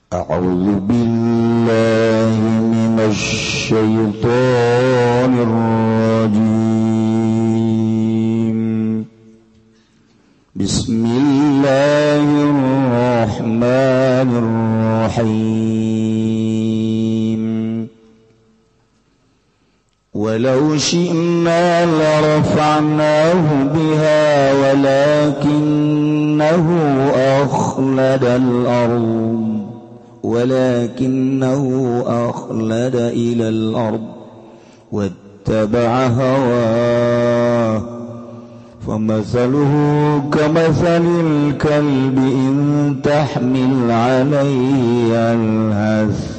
A'udzu billahi minasy syaithanir rajim. Bismillahirrahmanirrahim. Walau syi'na larafa'nahu biha walakinnahu akhladal ardh ولكنه أخلد إلى الأرض واتبع هواه فمثله كمثل الكلب إن تحمل عليه يلهث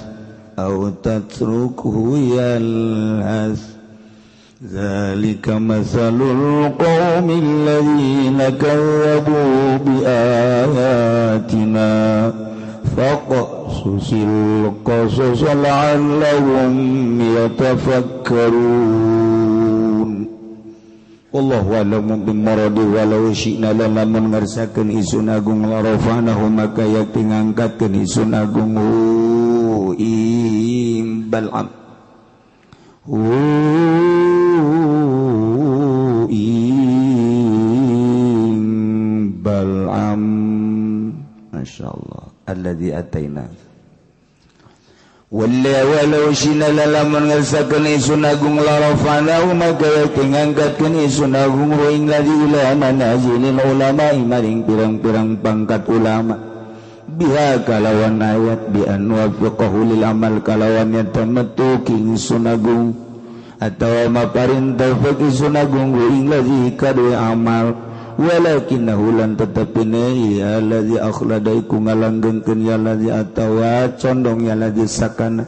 أو تتركه يلهث ذلك مثل القوم الذين كذبوا بآياتنا faqsusil qasas la'allahum yatafakkarun. Wallahu a'lamu bimaradi. Walau syi'na lamun ngarsakeun isun agung larafanahu maka yakti ngangkatkeun isun agung Bal'am Bal'am masyaallah alladzi ataina walau syi'na lamun ngarsakeun isun agung larafanahu maka yakti ngangkatkeun isun agung ing ladzi ila manazilil ulama maring pirang-pirang pangkat ulama biha kalawan ayat bi anwafiqahu lil amal kalawan yatamattu king isun agung atawa maparintah faqih isun agung ing ladzi kadu amal walakinnahu lan tetepina ya ladzi akhlada iku ngalanggengkeun ya ladzi atawa condong ya ladzi sakana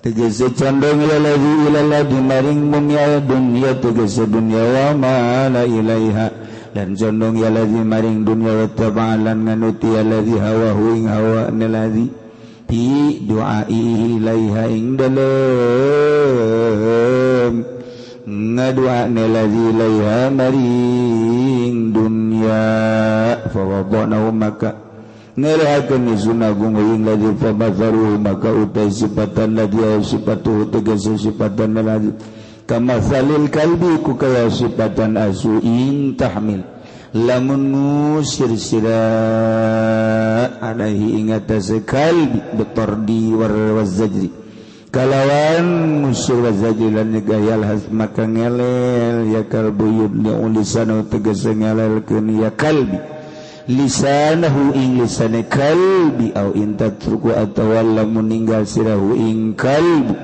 tegese condong ya ladzi ila ladzi maring dunya dunya tegese dunya wa ma la ilaiha dan condong ya ladzi maring dunya wa taba'alan nganuti ya ladzi hawahu ing hawa ladzi fi du'ai ilaiha ing dalem ngadu'ane ladzi ilaiha maring dunya fawadanahu maka ngerahakeun isun agung ing ladzi fabazaru maka utai sifatan ladzi sifatu tegese sifatan ladzi kama salil kalbi ku kaya sifatan asu in tahmil lamun musir sira alaihi ingatase kalbi betordi wazajri kalawan musir wazajilan gayal has maka ngelel ya kalbu yudli ulisana tegese ngelelkeun ya kalbi lisanahu ing lisane kalbi au intatruku atawa lamun ninggal sirahu ing kalbu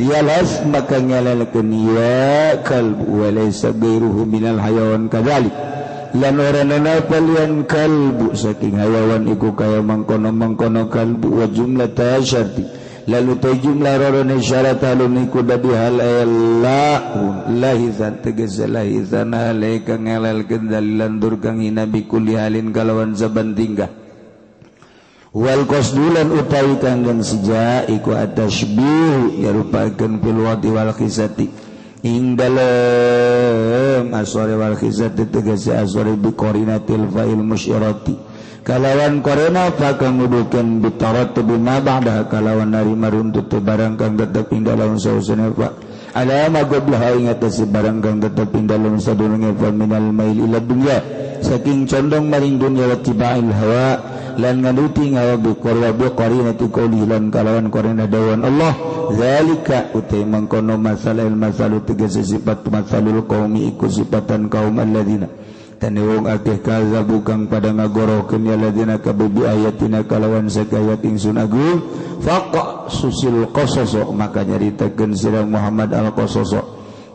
yalhas maka ngelelkeun ya kalbu walaysa ghairuhu minal hayawan kadzalik lan oranana palian kalbu saking hayawan iku kaya mangkono-mangkono kalbu wa jumlata syarti lalu ta jumlah rorone syarat halun iku dadi hal lahizan tegese lahizan hale kang ngelelkeun dalilan dur kang hina bi kulli halin kalawan saban tingkah wal qasdulan utawi kanggen seja iku atasbih yarupakeun fil wadi wal khisati ing dalem asore wal khisati tegese asore bi qarinatil fa'il musyirati kalawan korena fakang ngudukeun bitarat bima ba'da kalawan narima runtut barang kang tetep ing dalem sausana fa alama goblah ing atas barang kang tetep ing dalem sadurunge fa minal mail ila dunya saking condong maring dunya wa tibail hawa lan nganuti hawa bi qarinati qouli lan kalawan korena dawan Allah zalika utai mangkono masalah masalu tegese sifat masalul qaumi iku sifatan kaum alladzina tani wong akeh kazabu kang pada ngagorokeun ya ladina kabubi ayatina kalawan sakayat ingsun agung faqa susil qasas maka nyaritakeun sira Muhammad al-qasas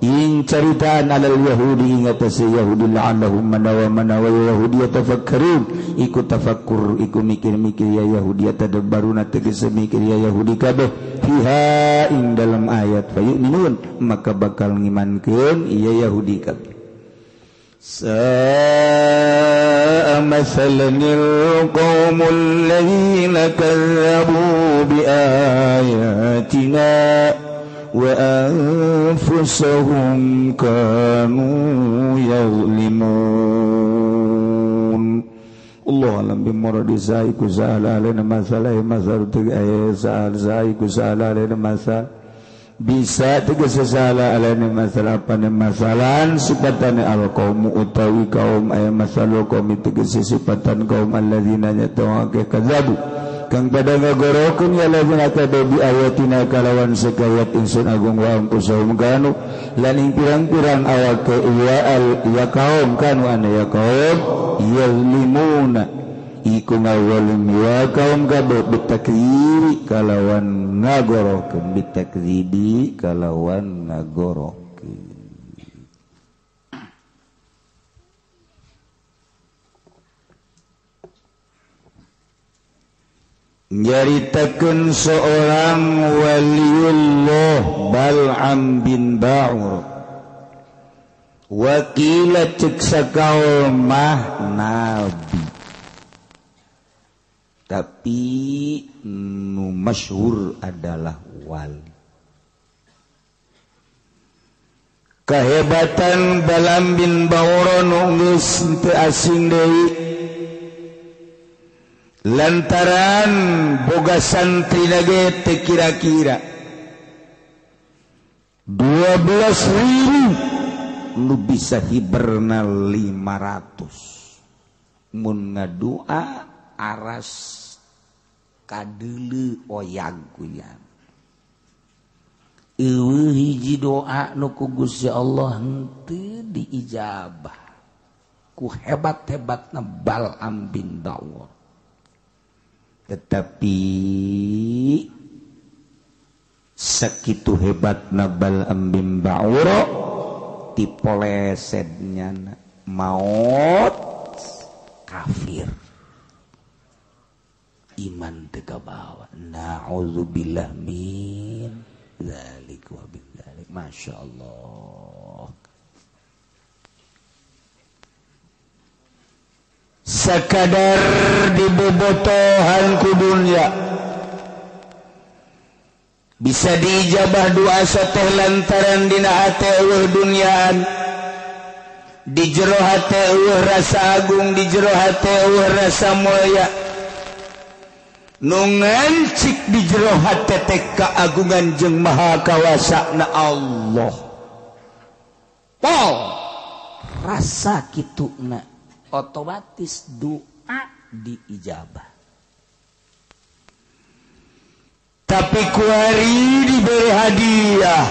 ing caritaan alal yahudi ing atase yahudi la'annahum manawa yahudi tafakkarun iku tafakkur iku mikir-mikir ya yahudi tadabbaruna tegese mikir ya yahudi kabeh fiha ing dalam ayat fayu'minun maka bakal ngimankeun iya yahudi kabeh sa'a masalanil qaumul ladzina kazzabu bi ayatina wa anfusahum kanu yazlimun Allah alam bimuradi saiku sahala alaina masalah masal tegaya sahal saiku sahala alaina masal bisa tegese sahala alaina masalah apane masalan sifatane alqaum utawi kaum aya masalah kaum tegese sifatan kaum alladzina nyatawake kadzabu kang pada ngagorokeun ya ladzina kadabi ayatina kalawan sakayat insun agung wa usaum kanu lan ing pirang-pirang awak ya kaum kanu ana ya kaum yallimuna iku ngawalim ya kaum kabeh bitakziri kalawan ngagorokeun bitakzibi kalawan ngagorokeun nyaritakeun seorang waliullah Bal'am bin Ba'ur wakila cek sakaul mah nabi tapi nu masyhur adalah wali. Kehebatan Bal'am bin Ba'ur nu geus teu asing deui lantaran boga santri nage teu kira-kira 12.000 nu bisa hiberna 500 mun ngadua aras kadeuleu oyag kuyan eueuh hiji doa nu ku Gusti Allah henteu diijabah ku hebat-hebatna Bal'am bin Ba'ur. Tetapi sakitu hebatna Bal'am bin Ba'ur tipolesednya maut kafir iman teu kabawa na'udzubillah min dzalik wa bidzalik masyaallah. Sakadar dibobotohan ku dunya bisa diijabah doa sateh lantaran dina hate eueuh dunyaan di jero hate eueuh rasa agung di jero hate eueuh rasa mulya nu ngancik di jero hate teh kaagungan jeung maha kawasana Allah pol rasa kituna otomatis doa diijabah. Tapi kuari diberi hadiah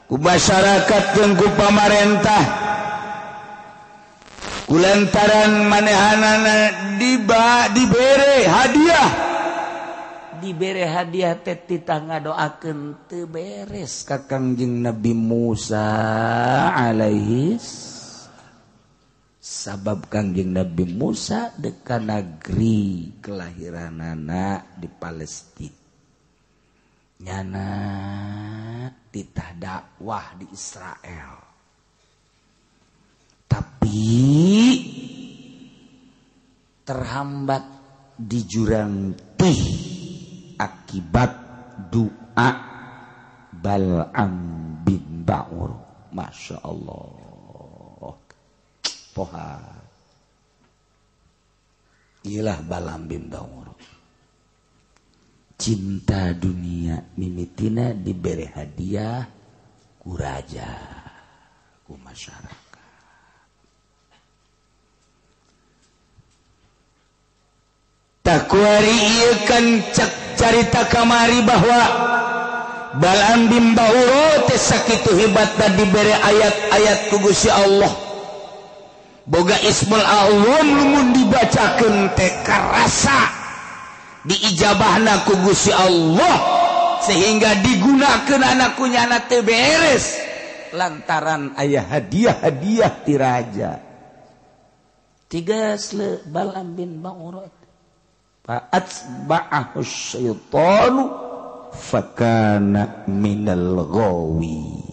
ku masyarakat jeung ku pamarentah kulantaran manehanana diberi hadiah teh titah ngadoakeun teu beres ka Kangjeng Nabi Musa alaihis sabab Kangjeng Nabi Musa deka negeri kelahiranana di Palestina nyana titah dakwah di Israel tapi terhambat di jurang tih akibat doa Bal'am bin Ba'ur. Masya Allah poha ilah Bal'am bin Ba'ur cinta dunia mimitina diberi hadiah ku raja ku masyarakat tak kuari ieu kan cek carita kamari bahwa Bal'am bin Ba'ur teh sakitu hebatna diberi ayat-ayat ku Gusti Allah boga ismul a'zam lumun dibacakeun teh karasa diijabahna ku Gusti Allah sehingga digunakeun anak kunyana teu beres lantaran aya hadiah-hadiah ti raja. Tigas le Bal'am bin Ba'ur fa'atba'ahu syaitanu fakana minal ghawi.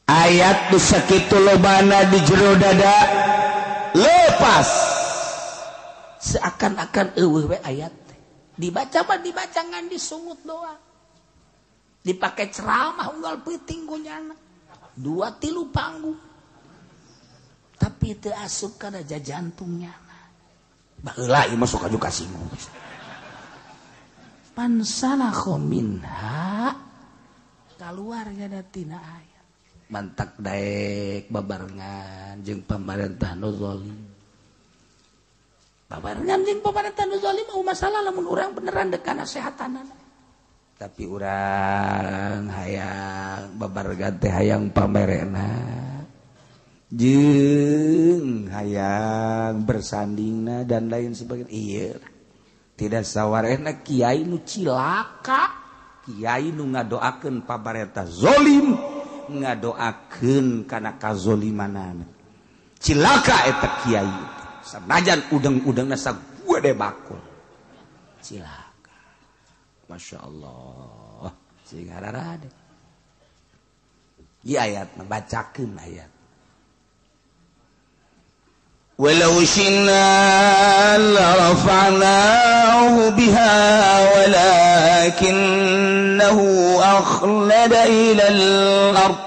Ayat nu sakitu lobana di jero dada lepas seakan-akan eueuh we ayat dibaca mah dibaca ngan disungut doang dipake ceramah unggal peuting kunyana 2-3 panggung tapi teu asup kana jantungnya. Baheula ieu mah sok aju kasino. Pansalakha minha kaluar nya tina aya. Mantak daek babarengan jeung pamarentah nu zalim. Babarengan jeung pamarentah nu zalim mah masalah lamun urang beneran dek kana sehatanana. Tapi urang hayang babarengan teh hayang pamerena. Jeung hayang bersandingna dan lain sebagainya. Iya. Tidak sawarehna kiai nu cilaka, kiai nu ngadoakeun pamarentah zalim, ngadoakeun kana kazolimanana. Cilaka eta kiai. Sanajan udang-udangna sagede bakul. Cilaka. Masya Allah. Sing hararade. Ieu ayat bacakeun ayat. Walau syi'na larafa'nahu biha walakinnahu akhlada ilal ard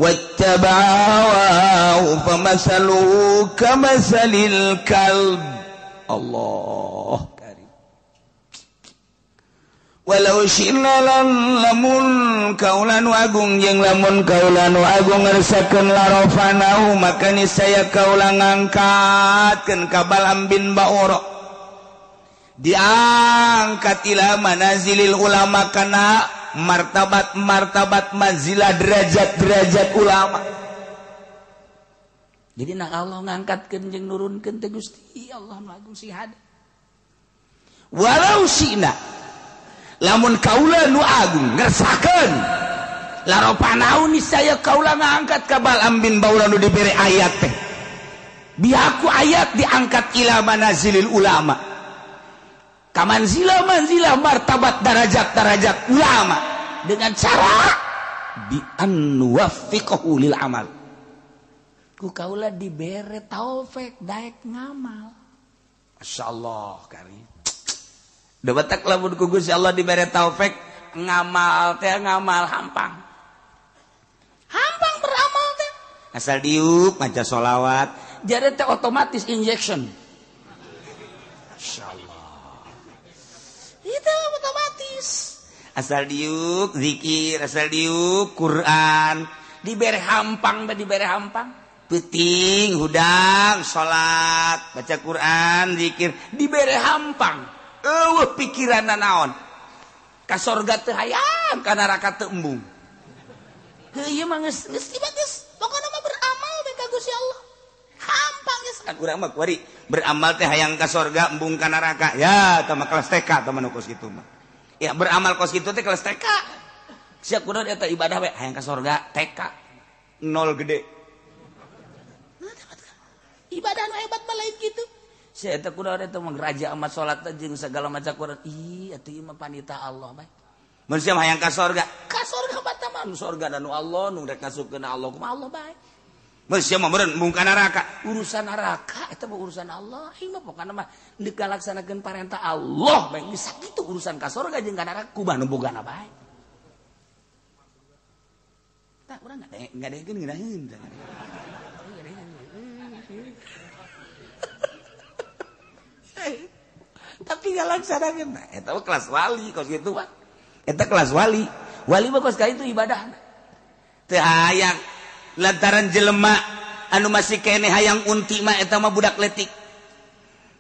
wattaba'a hawahu famathaluhu kamathalil kalb. Allah karim. Walau syi'na lamun kaulanu agung jeung lamun kaulanu agung ngarsakeun larafanahu maka niscaya kaula ngangkatkeun ka Balaam bin Ba'ura diangkat ila manazilil ulama kana martabat manzilah derajat ulama. Jadi nak Allah ngangkatkeun jeung nurunkeun teh Gusti Allah nu agung sihada. Walau syi'na lamun kaula nu agung ngersakeun larafanahu niscaya kaula ngangkat ka Balaam bin Ba'ura nu dibere ayat teh biaku ayat diangkat ila manazilil ulama ka manzilah martabat darajat ulama dengan cara bi an nuwaffiqahu lil amal ku kaula dibere taufik daek ngamal. Masyaallah karim. Da batak lamun ku Gusti Allah dibere taufik ngamal teh ngamal hampang. Hampang beramal teh. Asal diuk maca sholawat, jadi teh otomatis injection. Masyaallah. Itu otomatis. Asal diuk zikir, asal diuk Quran, dibere hampang. Peuting, hudang, sholat, baca Quran, zikir, dibere hampang. Pikiran naon ka sorga teu hayang ka neraka teu embung. Ieu mah geus pokona mah beramal teh ka Gusti Allah. Hampang geus kan urang mah kuari beramal teh hayang ka sorga embung ka neraka. Ya tah mah kelas TK tah mah kos kitu mah. Ya beramal kos kitu teh kelas TK. Sia kunaon eta ibadah we hayang ka sorga TK. Nol gede. Ibadah nu hebat mah lain kitu. Saya eta kunaon eta mah raja amat salat jeung segala macam Quran. Ih atuh mah panita Allah bae. Mun sia hayang ka sorga batam mah sorga nu Allah nu rek ngasupkeun Allah kumaha Allah bae. Mun sia mah meureun mung ka neraka, urusan neraka eta mah urusan Allah. Ieu mah pokona mah deuk kalaksanakeun parentah Allah bae geus sakitu urusan ka sorga jeung ka neraka kumaha nu bogana bae. Tah urang ngadegeun ngeunaheun. Tapi ngalaksanakeun eta mah kelas wali kos kitu Pak. Eta kelas wali. Wali mah kos ka itu ibadahna. Teu hayang lantaran jelema anu masih kene hayang unti mah eta mah budak letik.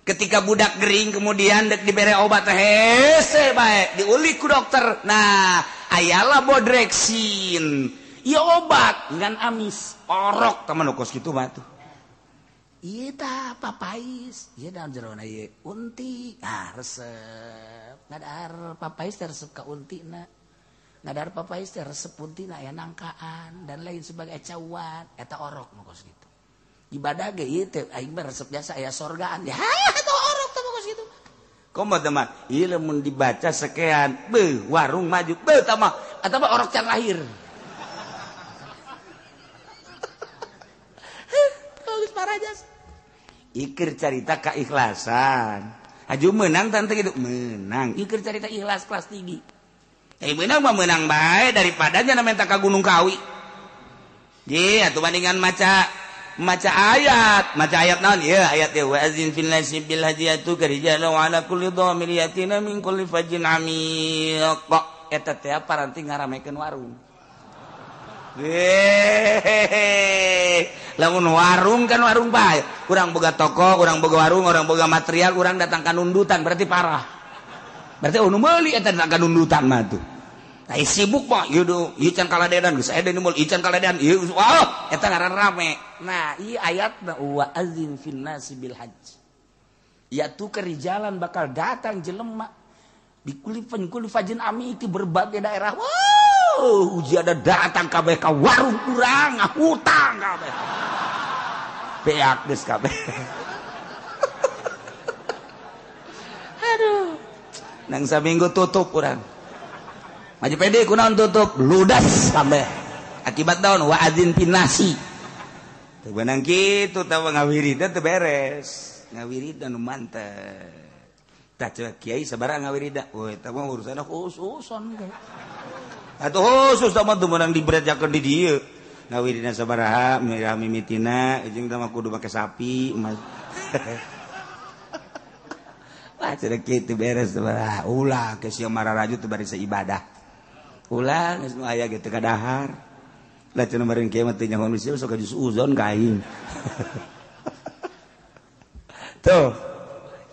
Ketika budak gering kemudian dek dibere obat hese bae diulik ku dokter. Nah, ayalah bodrexin. Ieu obat ngan amis, orok teman kos kitu mah tuh. Iya tah papais, iya dalam jerona iya unti, resep, ngadar papais resep ka unti na, ngadar papais resep unti na ya nangkaan dan lain sebagai cawan, eta orok mokos gitu. Ibadah ge iya teh aing mah resep biasa aya sorgaan, ya eta orok teh mokos gitu. Komo teman, iya lamun dibaca sekean, warung maju, tamah, eta mah orok can lahir. Bagus parajas. Ikir carita keikhlasan. Aju menang tante gitu menang. Ikir carita ikhlas kelas tinggi. Menang mah menang bae daripada nya minta ka Gunung Kawi. Ye atuh bandingan maca maca ayat naon ieu ayat ya wa azin fil nasi bil hajiyatu karijal wa ala kulli dhamir yatina min kulli fajin amiq eta teh paranti ngaramekeun warung lamun warung kan warung bae urang boga toko urang boga warung urang boga material urang datang ka nundutan berarti parah berarti nu meuli eta datang ka nundutan mah tuh nah sibuk mah ieu can kaladean geus aya deui mul ieu can kaladean ieu wah eta ngaran rame nah ieu ayatna wa azin fin nasi bil hajj ya tu kerijalan bakal datang jelema di kulli fajin ami itu berbagai daerah wow uji ada datang kabeh ka warung urang ngahutang kabeh beak geus kabeh aduh nang saminggu tutup urang maju pede kunaon tutup ludas kabeh akibat daun wa adzin fin nasi teu beunang kitu tah ngawiridna teu beres ngawiridna nu mantep tah ceuk kiai sabaraha ngawiridna we eta mah urusanna khususon ge atuh khusus tah mah teu meunang diberajakeun di dieu ngawiridna sabaraha mimitina jeung tah mah kudu make sapi wah ceuk kitu beres sabaraha ulah ke sia mararaju teu bari ibadah ulang geus nu aya ge teu kadahar lah cenah meureun kieu mah teu nyaho misi sok ka jus uzon ka aing tuh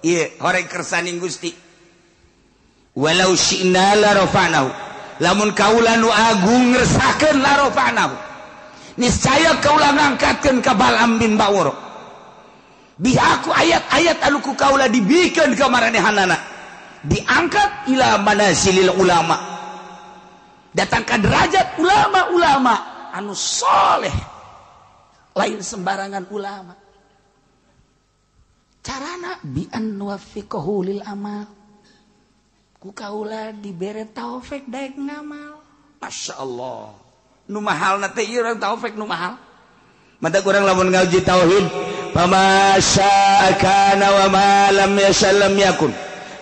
ieu horeng kersaning Gusti walau syi'na la rafa'nahu lamun kaula nu agung ngressakeun la rafa'nahu niscaya kaula ngangkatkeun ka Bal'am bin Ba'ur bihaku ayat-ayat anu ku kaula dibikeun ka maranehanana diangkat ila manasilil ulama datang ke derajat ulama-ulama anu soleh lain sembarangan ulama carana bi an wafiqahu lil amal ku kaula dibere taufik daek ngamal masyaallah nu mahalna teh ieu urang taufik nu mahal mata urang lamun ngaji tauhid fama sya'akana wa ma lam yasallam yakun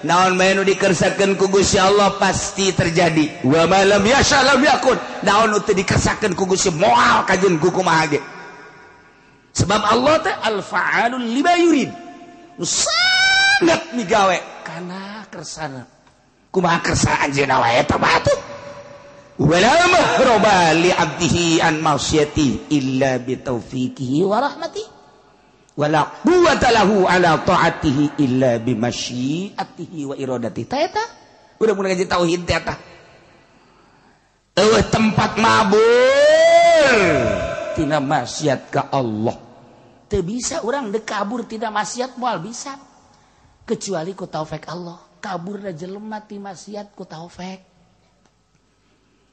naon bae nu dikersakeun ku Gusti Allah pasti terjadi wa ma lam yasha lam yakun naon nu teu dikersakeun ku Gusti moal kajeun ku kumaha ge sebab Allah teh al fa'alul lima yurid nu sangat migawe kana kersana kumaha kersa anjeunna wae eta batu wala mahroba li 'abdihi an ma'siyati illa bi taufiqihi wa rahmatihi wala quwwata lahu ala ta'atihi illa bi masyiatihi wa iradatihi ta eta udah mulai ngaji tauhid teh eta tempat mabur tina maksiat ka Allah teu bisa urang deuk kabur tina maksiat moal bisa kecuali ku taufik Allah kaburna jelema ti maksiat ku taufik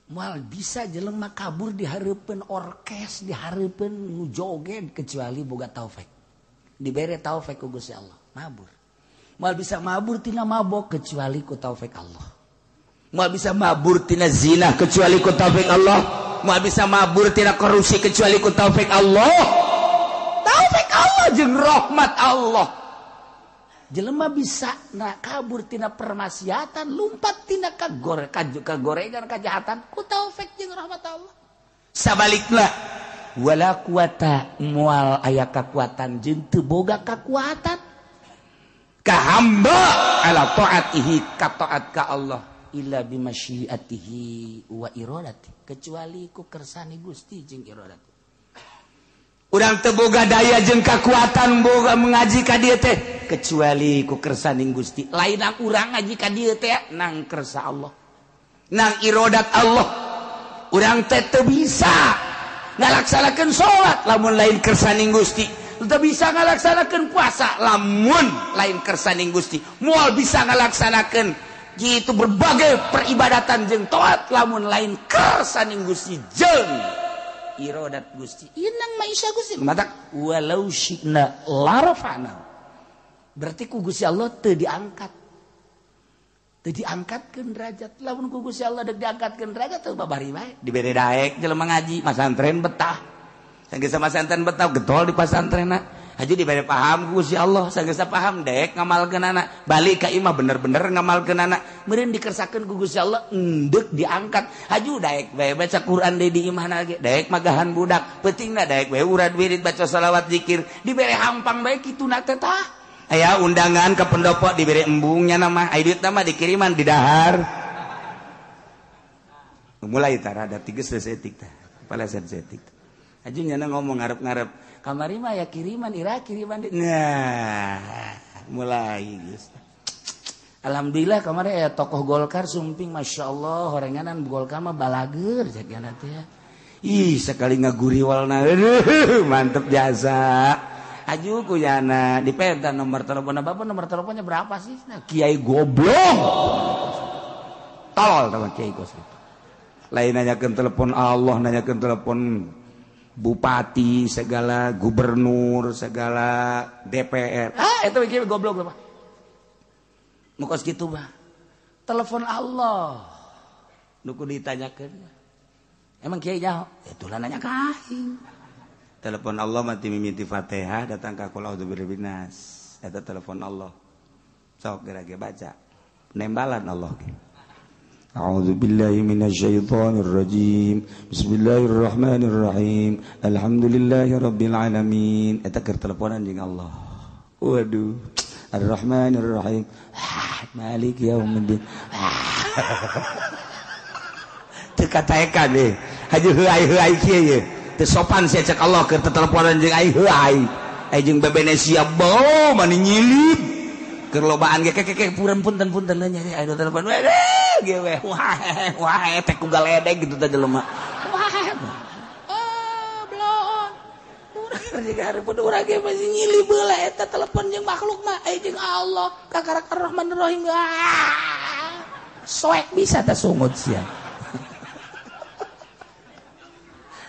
moal bisa jelema kabur di hareupeun orkes di hareupeun nu joget kecuali boga taufik dibere taufik ku Gusti Allah mabur moal bisa mabur tina mabok kecuali ku taufik Allah moal bisa mabur tina zina kecuali ku taufik Allah moal bisa mabur tina korupsi kecuali ku taufik Allah jeung rahmat Allah jelema bisa kabur tina permaksiatan lumpat tina kagorengan kajahatan ku taufik jeung rahmat Allah sabalikna wala kuwata moal aya kakuatan jeung teu boga kakuatan ka hamba ala taatihi ka taat ka Allah illa bimasyiatihi wa iradati kecuali ku kersani Gusti jeung iradati urang teu boga daya jeung kakuatan boga mengaji ka dieu teh kecuali ku kersaning Gusti lain urang ngaji ka dieu teh nang kersa Allah nang iradat Allah urang teh teu bisa ngalaksanakeun salat lamun lain kersaning Gusti teu bisa ngalaksanakeun puasa lamun lain kersaning Gusti moal bisa ngalaksanakeun gitu berbagai peribadatan jeung taat lamun lain kersaning Gusti jeung iradat Gusti ieu nang maisha Gusti mata walau syi'na la rafa'na berarti ku Gusti Allah teu diangkat teu diangkatkeun derajat lamun ku Gusti Allah deuk diangkatkeun derajat teu babari bae dibere daek jelema ngaji masantren betah sanggeus masantren betah getol di pasantrenna Haji dibere paham Gusti Allah sagesa paham dek ngamalkeunana balik ka imah bener-bener ngamalkeunana meureun dikersakeun ku Gusti Allah endek diangkat haji daek bae baca Quran deui di imahna ge daek magahan budak pentingna daek bae urad wirid baca shalawat zikir dibere hampang bae kituna teh tah aya undangan ke pendopo dibere embungnya nama aidit nama dikiriman di dahar mulai tara ada 3 setik tah kepala setik haji nyana ngomong ngarep-ngarep kamari mah ya kiriman ira kiriman nah mulai geus alhamdulillah kamari aya tokoh Golkar sumping masyaallah horenganan Golkar mah balager jagana teh ih sekali ngaguriwalna mantep jasa aju kuyana dipenta nomor teleponna bapak nomor teleponnya berapa sih nah, Kiai goblok tolol sama Kiai Gos lain nanyakeun telepon Allah nanyakeun telepon bupati segala gubernur segala DPR itu mikir goblok apa mukos gitu bah telepon Allah nuku ditanyakeun emang kiai nyaho itulah nanya ka aing telepon Allah mati mimiti Fatihah datang ka qul a'udzu birabbin nas eta telepon Allah sok geura baca nembalan Allah ge أعوذ بالله من الشيطان الرجيم بسم الله الرحمن الرحيم الحمد لله رب العالمين اتكر teleponan jeung Allah waduh Ar-Rahman Ar-Rahim Malik Yaumiddin teu kataekan deh haji heuai kieu ye teu sopan sia cek Allah keur teleponan jeung ai heuai ai jeung bebenesia bau mani nyilip keur lobaan ge keke punten nya aya telepon ge we wah teh ku galedeg gitu teh jelema blon urang jeung hareupeun urang ge masih nyilih beula eta telepon jeung makhluk mah aya jeung Allah kakarak Ar-Rahman Ar-Rahim soek bisa teh sungut sia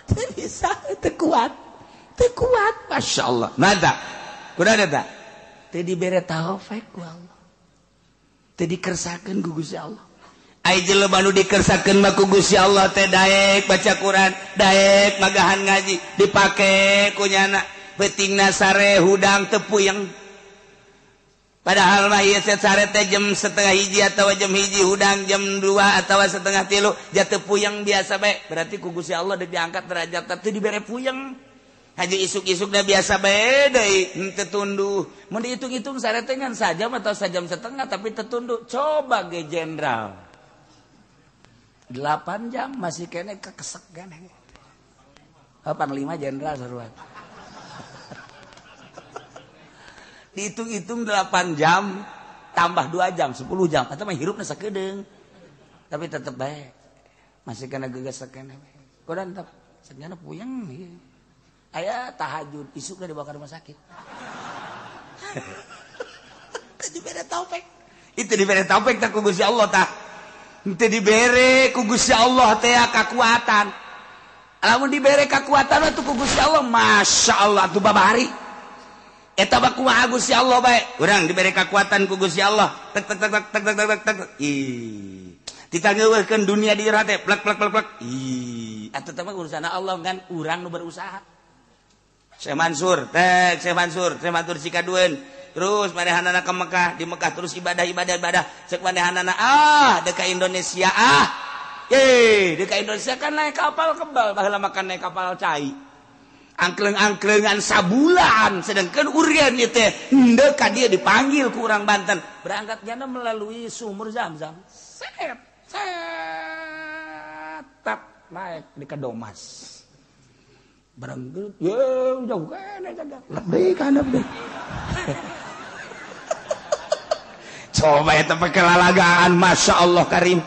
teu bisa teu kuat masyaallah nada kumaha eta teu dibere taufik ku Allah teu dikersakeun ku Gusti Allah ai jelema nu dikersakeun mah ku Gusti Allah teh daek baca Quran daek magahan ngaji dipake ku nyana beutingna sare hudang teu puyeng padahal mah ieu sare teh jam 12:30 atawa jam 1 hudang jam 2 atawa 2:30 ja teu puyeng biasa bae berarti ku Gusti Allah diangkat derajat teu dibere puyeng haji isuk-isukna biasa bae deui teu tunduh mun dihitung-hitung sare teh ngan sajam atau sajam setengah tapi teu tunduh coba ge jenderal 8 jam masih kene kekesek kan 85 jenderal saruan dihitung-hitung 8 jam tambah 2 jam 10 jam atau mah hirupna sakedeung tapi tetep bae masih kena gegesek kene kodan tetep sebenarnya puyeng aya tahajud isukna dibawa ke rumah sakit dibere taufik itu dibere taufik tak ku Gusti Allah tah teu dibere ku Gusti Allah teh kakuatan lamun dibere kakuatan atuh ku Gusti Allah masyaallah atuh babari eta mah kumaha Gusti Allah bae urang dibere kakuatan ku Gusti Allah tek ih ditangeuweurkeun dunia di irah teh plek ih atuh teh mah urusan Allah kan urang nu berusaha Syekh Mansur Cikadueun terus manehanana ke Mekah di Mekah terus ibadah cek manehanana dek ka Indonesia dek ka Indonesia kan naik kapal kebal baheula makan naik kapal cai angkleng-angklengan sabulan sedangkan urang ieu teh henteu ka dieu dipanggil ku urang Banten berangkat jana melalui sumur Zam-Zam set tap naik di Kadomas berangkat jauh kene jaga lebih kan lebih coba eta pekelalagaan Masya Allah Karim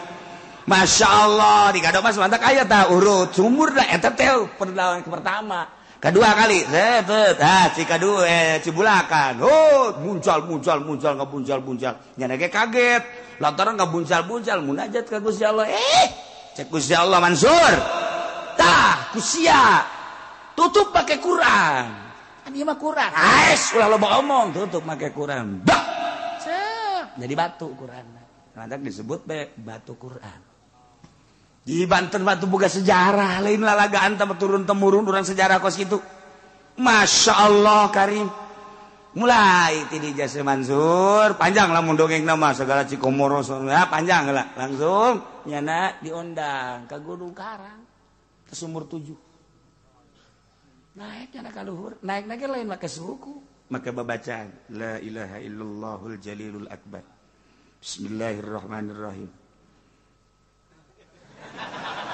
Masya Allah di Kadomas mantak aya tah urut sumur dah eta teh perlawanan pertama kedua kali Cibulakan muncul nyana ge kaget lantaran ngabuncal munajat ka Gusti Allah cek Gusti Allah Mansur tah kusia tutup pakai Quran kan ieu mah Quran ulah loba omong tutup pakai Quran jadi batu Quran nanti disebut batu Quran di Banten batu boga sejarah lain lalagaan tambah turun temurun orang sejarah kos gitu Masya Allah Karim mulai ti di Jasa Mansur panjang lamun dongeng nama segala Cikomoro ya panjang lah langsung nyana diundang ke Gunung Karang ke Sumur 7 naik nyana ka luhur naik lain make suku make babacaan la ilaha illallahul jalilul akbar bismillahirrahmanirrahim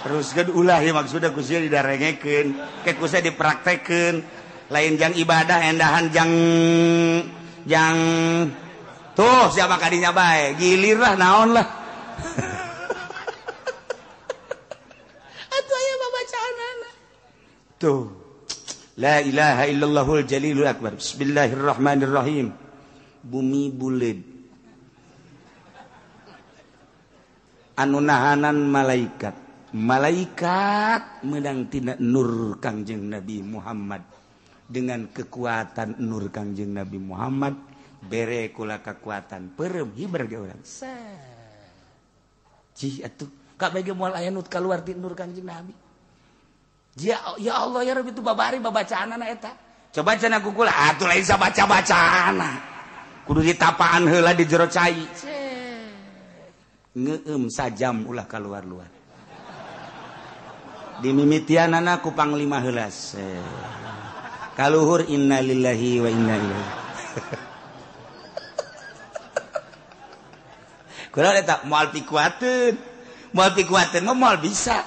terus kan ulah ya maksudnya kusnya didarengekeun ke kusnya dipraktekeun lain jang ibadah endahan jang tuh siapa kadinya bae gilir lah naon lah atuh aya babacaanana tuh la ilaha illallahul jalilul akbar bismillahirrahmanirrahim bumi buleud anu nahanan malaikat menang tina nur Kangjeng Nabi Muhammad dengan kekuatan nur Kangjeng Nabi Muhammad bere kula kekuatan perem hiber ge urang cih atuh ka bage moal aya nu kaluar ti nur Kangjeng Nabi ya Allah ya Rabbi itu babari babacaanana eta coba cenah kukula atuh lain sabaca-bacaana kudu ditapaan heula di jero cai ngeueum sajam ulah kaluar-luar dimimitianana ku panglima heula kaluhur innalillahi wa inna ilaihi kunaon eta moal pikuateun mah moal bisa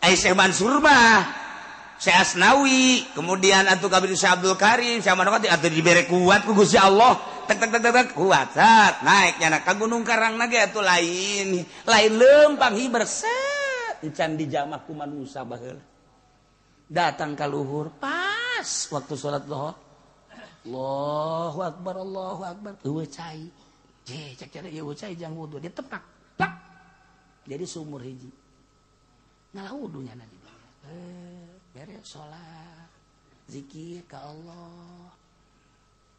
ai Syekh Mansur mah Syekh Asnawi kemudian atuh kabeh Syekh Abdul Karim Syekh Manokati atuh dibere kuat ku Gusti Allah tek kuat sat naik nyana ka Gunung Karang ge atuh lain lempang hiber encan dijamah ku manusia baheula datang ka luhur pas waktu salat zuhur Allahu akbar eueuh cai cek cara eueuh cai jang wudu dia tepak tak jadi sumur hiji ngalah wudu nya di dieu beres salat zikir ka Allah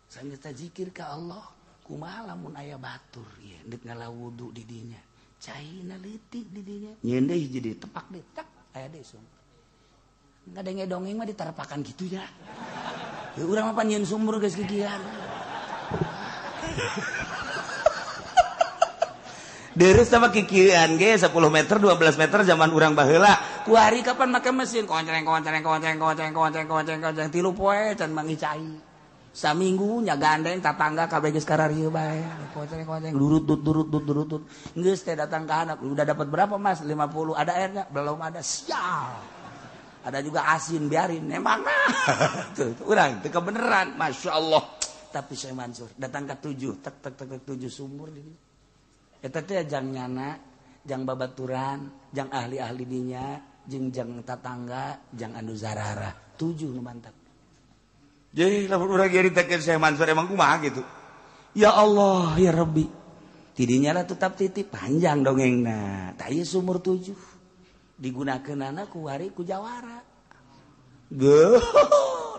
sambil zikir ka Allah kumaha lamun aya batur ieu deuk ngalah wudu di dinya caina leutik di dinya nyeun deui jadi tepak deui tak aya deui sumur ngadenge dongeng mah ditarapakan kitu nya ya urang mah pan nyeun sumur geus gigian Deres sama kikian ge 10 meter 12 meter zaman urang baheula ku hari kapan make mesin konceng tilu poe can mangi cai saminggu nya gandeng tatangga kabeh geus kararieu bae konceng durut geus teh datang ka anak udah dapat berapa Mas 50 ada airnya belum ada sial ada juga asin biarin emang tuh urang teu kebeneran masyaallah tapi Syekh Mansur datang ka 7 tek 7 sumur di eta teh jang nyana jang babaturan jang ahli-ahli dinya jeung jang tatangga jang anu zarara 7 nu mantap jadi lamun urang nyaritakeun Syekh Mansur emang kumaha gitu ya Allah ya Rabbi tidinya lah tetap titip panjang dongengna tah ieu sumur 7 digunakeunana ku wari ku jawara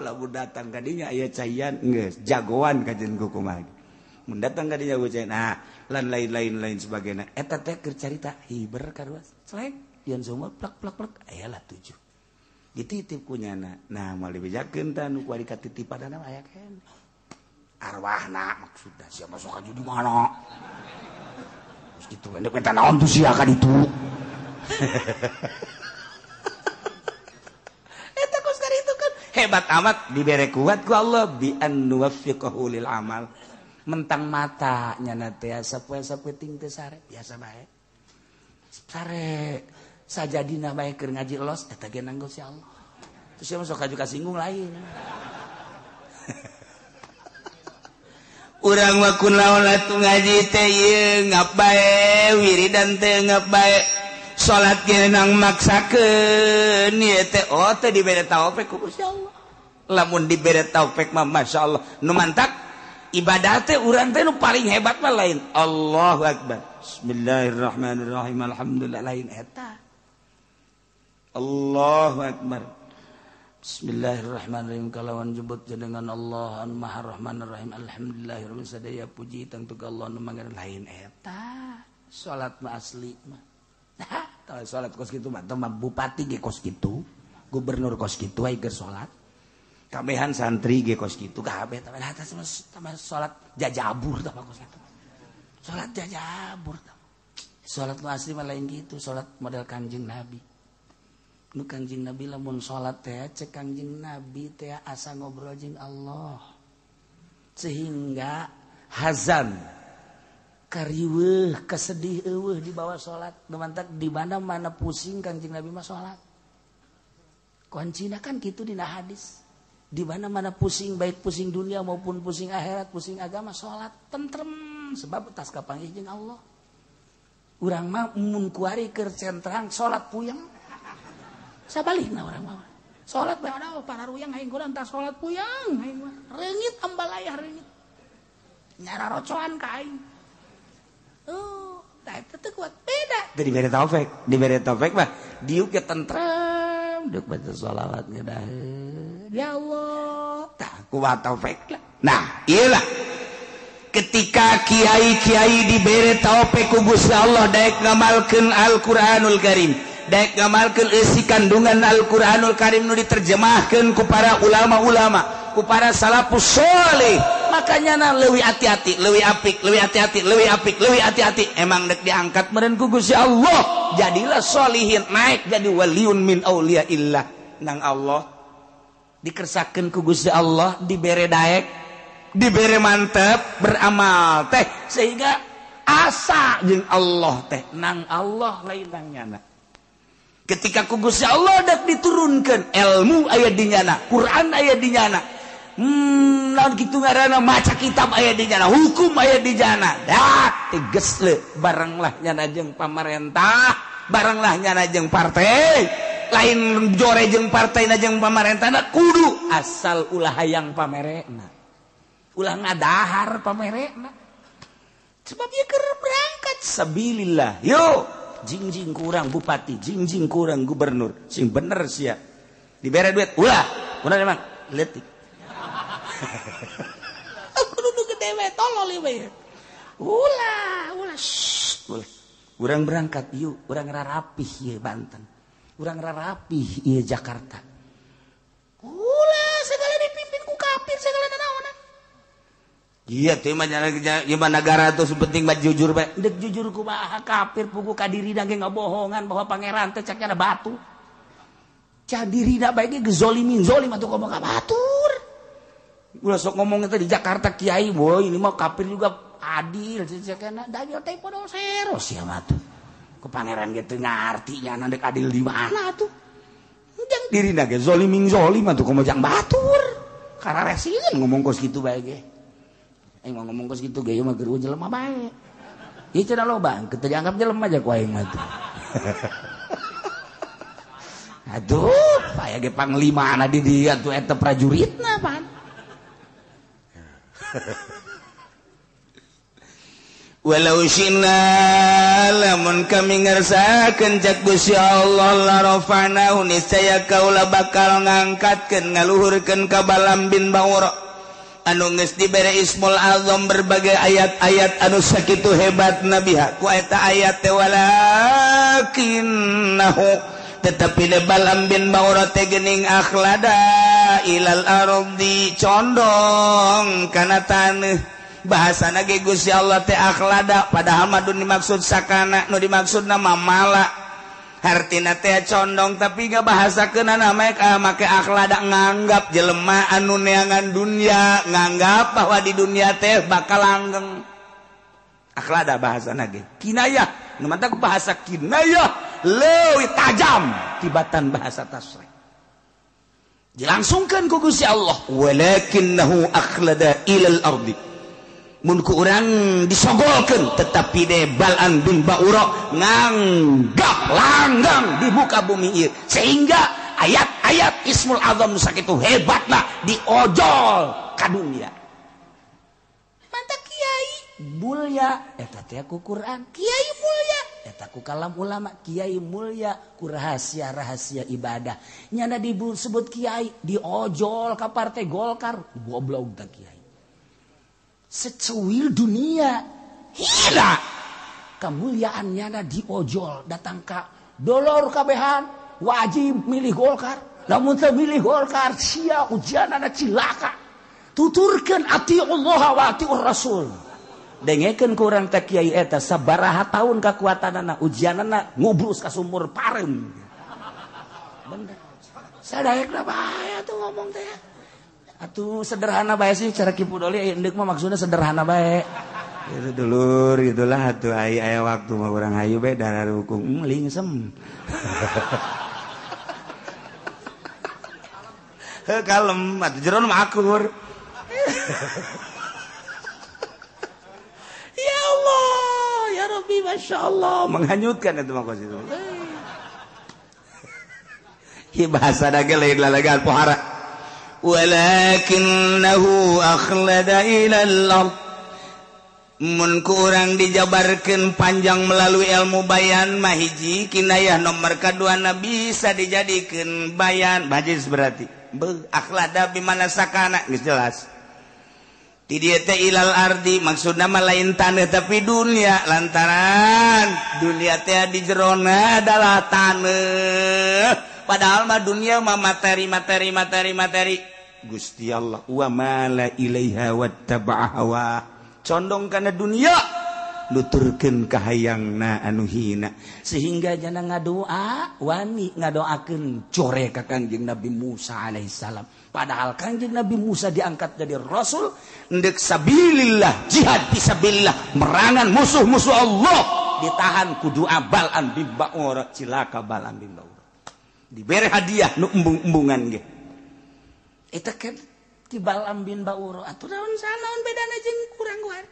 lamun datang ka dinya aya caian geus jagoan kajen ku kumaha mun datang ka dinya caian nah lan lain-lain sebagainya eta teh keur carita hiber karuas selek yen sumur plak aya lah 7 dititip ku nyana nah moal dibejakeun tah nu kuari katitipanana aya kan arwahna maksudna sia masuk aju di mana terus kitu endek eta naon tuh sia ka ditu eta kos kari itu kan hebat amat dibere kuat ku Allah bi an nuwaffiqahu lil amal mentang mata nyana teh sapoe-sapoe ting teh sare biasa bae sare sajadina bae keur ngaji los eta ge nanggo si Allah terus sia sok kaju kasinggung lain urang mah kunaon atuh ngaji teh ieu ngap bae wiridan teh ngap bae salat ge nang maksakeun ieu teh oh teh dibere taufik ku Gusti Allah lamun dibere taufik mah masyaallah nu mantap ibadah teh urang teh nu paling hebat mah lain Allahu akbar bismillahirrahmanirrahim alhamdulillah lain eta Allahu akbar bismillahirrahmanirrahim kalawan jebut dengan Allah anu maha rahmanir rahim alhamdulillahirabbil sadaya puji tangtu ka Allah anu mangga lain eta salat mah asli mah tah salat kos kitu mah bupati ge kos kitu gubernur kos kitu aya keur salat kabehan santri ge kos kitu kabeh salat jajabur tah kos kitu. Salat jajabur tah. Salat nu asli mah lain gitu, salat model Kangjeng Nabi. Nu Kangjeng Nabi lamun salat teh cek Kangjeng Nabi teh asa ngobrol jeung Allah. Sehingga hazan kariweuh kasedih eueuh di bawah salat. Numantak di mana-mana pusing Kangjeng Nabi mah salat. Kuncina kan gitu dina hadis. Di mana-mana pusing, baik pusing dunia maupun pusing akhirat, pusing agama, sholat tentrem sebab tas kapanggih jeung Allah. Urang mah mun kuari keur centrang sholat puyeng. Sabalikna urang mah. Sholat bae ada para ruyang aing kurang tas sholat puyeng aing mah. Reungit ambalayah reungit. Nyara rocoan ka aing. Tah eta teh kuat beda. Teu dibere taufik mah diuk ge tentrem, deuk baca sholawat ngeudaheun. Ya Allah, tah kuat taufik lah. Nah, iyalah ketika kiai-kiai diberi taufik ku Gusti Allah daek ngamalkeun Al-Qur'anul Karim, daek ngamalkeun isi kandungan Al-Qur'anul Karim nu diterjemahkeun ku para ulama-ulama, ku para salafus saleh, makanya na leuwih hati-hati, leuwih apik, leuwih hati-hati, leuwih apik, leuwih hati-hati. Emang dek diangkat meureun ku Gusti Allah, jadilah sholihin, naik jadi waliun min auliyaillah nang Allah. Dikersakeun ku Gusti Allah, dibere daek, dibere mantep, beramal teh sehingga asa jeung Allah teh nang Allah lain nang nyana. Ketika ku Gusti Allah dak diturunkeun ilmu aya di nyana, Quran aya di nyana. Naon kitu ngaranna maca kitab aya di nyana, hukum aya di nyana. Dak teges le bareng lah nyana jeung pamarentah, bareng lah nyana jeung partai. Lain jore jeung partaina jeung pamarentahna kudu asal ulah hayang pamerena, ulah ngadahar pamerena. Sebab ieu keur berangkat sabilillah. Yo jingjing kurang bupati, jingjing kurang gubernur, sing bener sia dibere duit ulah emang leutik. Kudu gede we tolol we. Ulah. Urang berangkat yuk, urang rarapih ieu Banten. Urang rarapih ieu Jakarta. Ulah segala dipimpin ku kafir segala nanaonan. Iya teh mah gimana negara tuh penting mah jujur bae. Dek jujur ku mah kafir pugu ka dirina ge ngabohongan bahwa pangeran teh cakna batu. Cah dirina bae ge gezolimin, zolim atuh ngomong ka batur. Ulah sok ngomong teh di Jakarta kiai boy ini mah kafir juga adil cakna da teh podo sero sia mah tuh. Ku pangeran ge teu ngarti nya dek adil di mana tuh. Jang dirina ge zolimin zolim atuh kumaha jang batur. Kararesieun ngomong kos kitu bae ge. Aing mah ngomong kos kitu ge mah keur jelema bae. Ieu cenah loba, teu dianggap jelema aja ku aing mah tuh. Aduh, aya ge panglimana di dieu tuh eta prajuritna pan. Walau syinna lamun kami ngarsakeun cak Gusti Allah la rafa'nahu niscaya kaula bakal ngangkatkeun ngaluhurkeun ka Balam bin Ba'ura anu geus dibere Ismul Azam berbagai ayat-ayat anu sakitu hebatna biha ku eta ayat teh walakinnahu tetapi de Balam bin Ba'ura teh geuning akhlada ilal ardi condong kana taneuh. Bahasana ge Gusti Allah teh akhlada padahal mah dimaksud sakana nu dimaksudna mamala hartina teh condong tapi ngabahasakeunna make akhlada nganggap jelema anu neangan dunia nganggap bahwa di dunia teh bakal langgeng. Akhlada bahasana ge kinayah nu mantap bahasa kinayah leuwih tajam tibatan bahasa tasrih dilangsungkeun ku Gusti Allah walakinnahu akhlada ilal ardi mun ku urang disogolkeun tetapi de Balam bin Ba'ura nganggap langgang di muka bumi ieu sehingga ayat-ayat Ismul Azam sakitu hebatna diojol ka dunia. Mantap kiai mulia eta teh ku Quran, kiai mulia eta ku kalam ulama, kiai mulia ku rahasia-rahasia ibadah. Nyana disebut kiai diojol ka partai Golkar, goblok tah kiai. Secuil dunia hila kemuliaannya na diojol datang ka dolor kabehan wajib milih Golkar Namun teu milih Golkar sia ujianana cilaka. Tuturkeun atiullah wa atiur rasul. Dengekeun ku urang teh kiai eta sabaraha taun kakuatanana ujianana ngubrus ka sumur pareum. Bener. Sadaekna bae atuh ngomong teh. Atuh sederhana bae sih cara Kipu Doli endek mah maksudna sederhana bae. Itu dulur gitulah atuh aya waktu mah urang hayu bae darah hukum lingsem. Kalem atuh jeron mah akur. Ya Allah, ya Rabbi, Masya Allah, menghanyutkan itu mah itu. Hi bahasa dage lain lalagan pohara. Walakinnahu akhlada ilal ard. Mun kurang dijabarkeun panjang melalui ilmu bayan mah hiji kinayah nomor kadua bisa dijadikeun bayan bajis berarti. Akhlada bimana sakana geus jelas. Ti dieu teh ilal ardi maksudna mah lain taneuh tapi dunia lantaran dunia teh di jerona adalah taneuh padahal mah dunia mah materi Gusti Allah wa mala ilaiha wattaba'a hawa condong kana dunia nuturkeun kahayangna anu hina sehingga jana ngadoa wani ngadoakeun core ka Kangjeng Nabi Musa alaihissalam padahal Kangjeng Nabi Musa diangkat jadi rasul ndek sabilillah jihad fisabilillah merangan musuh-musuh Allah ditahan ku doa Bal'am bin Ba'ur cilaka Bal'am bin Ba'ur dibere hadiah nu embung-embungan ge eta kan ti Bal'am bin Ba'ur atuh naon sanaon bedana jeung kurang guar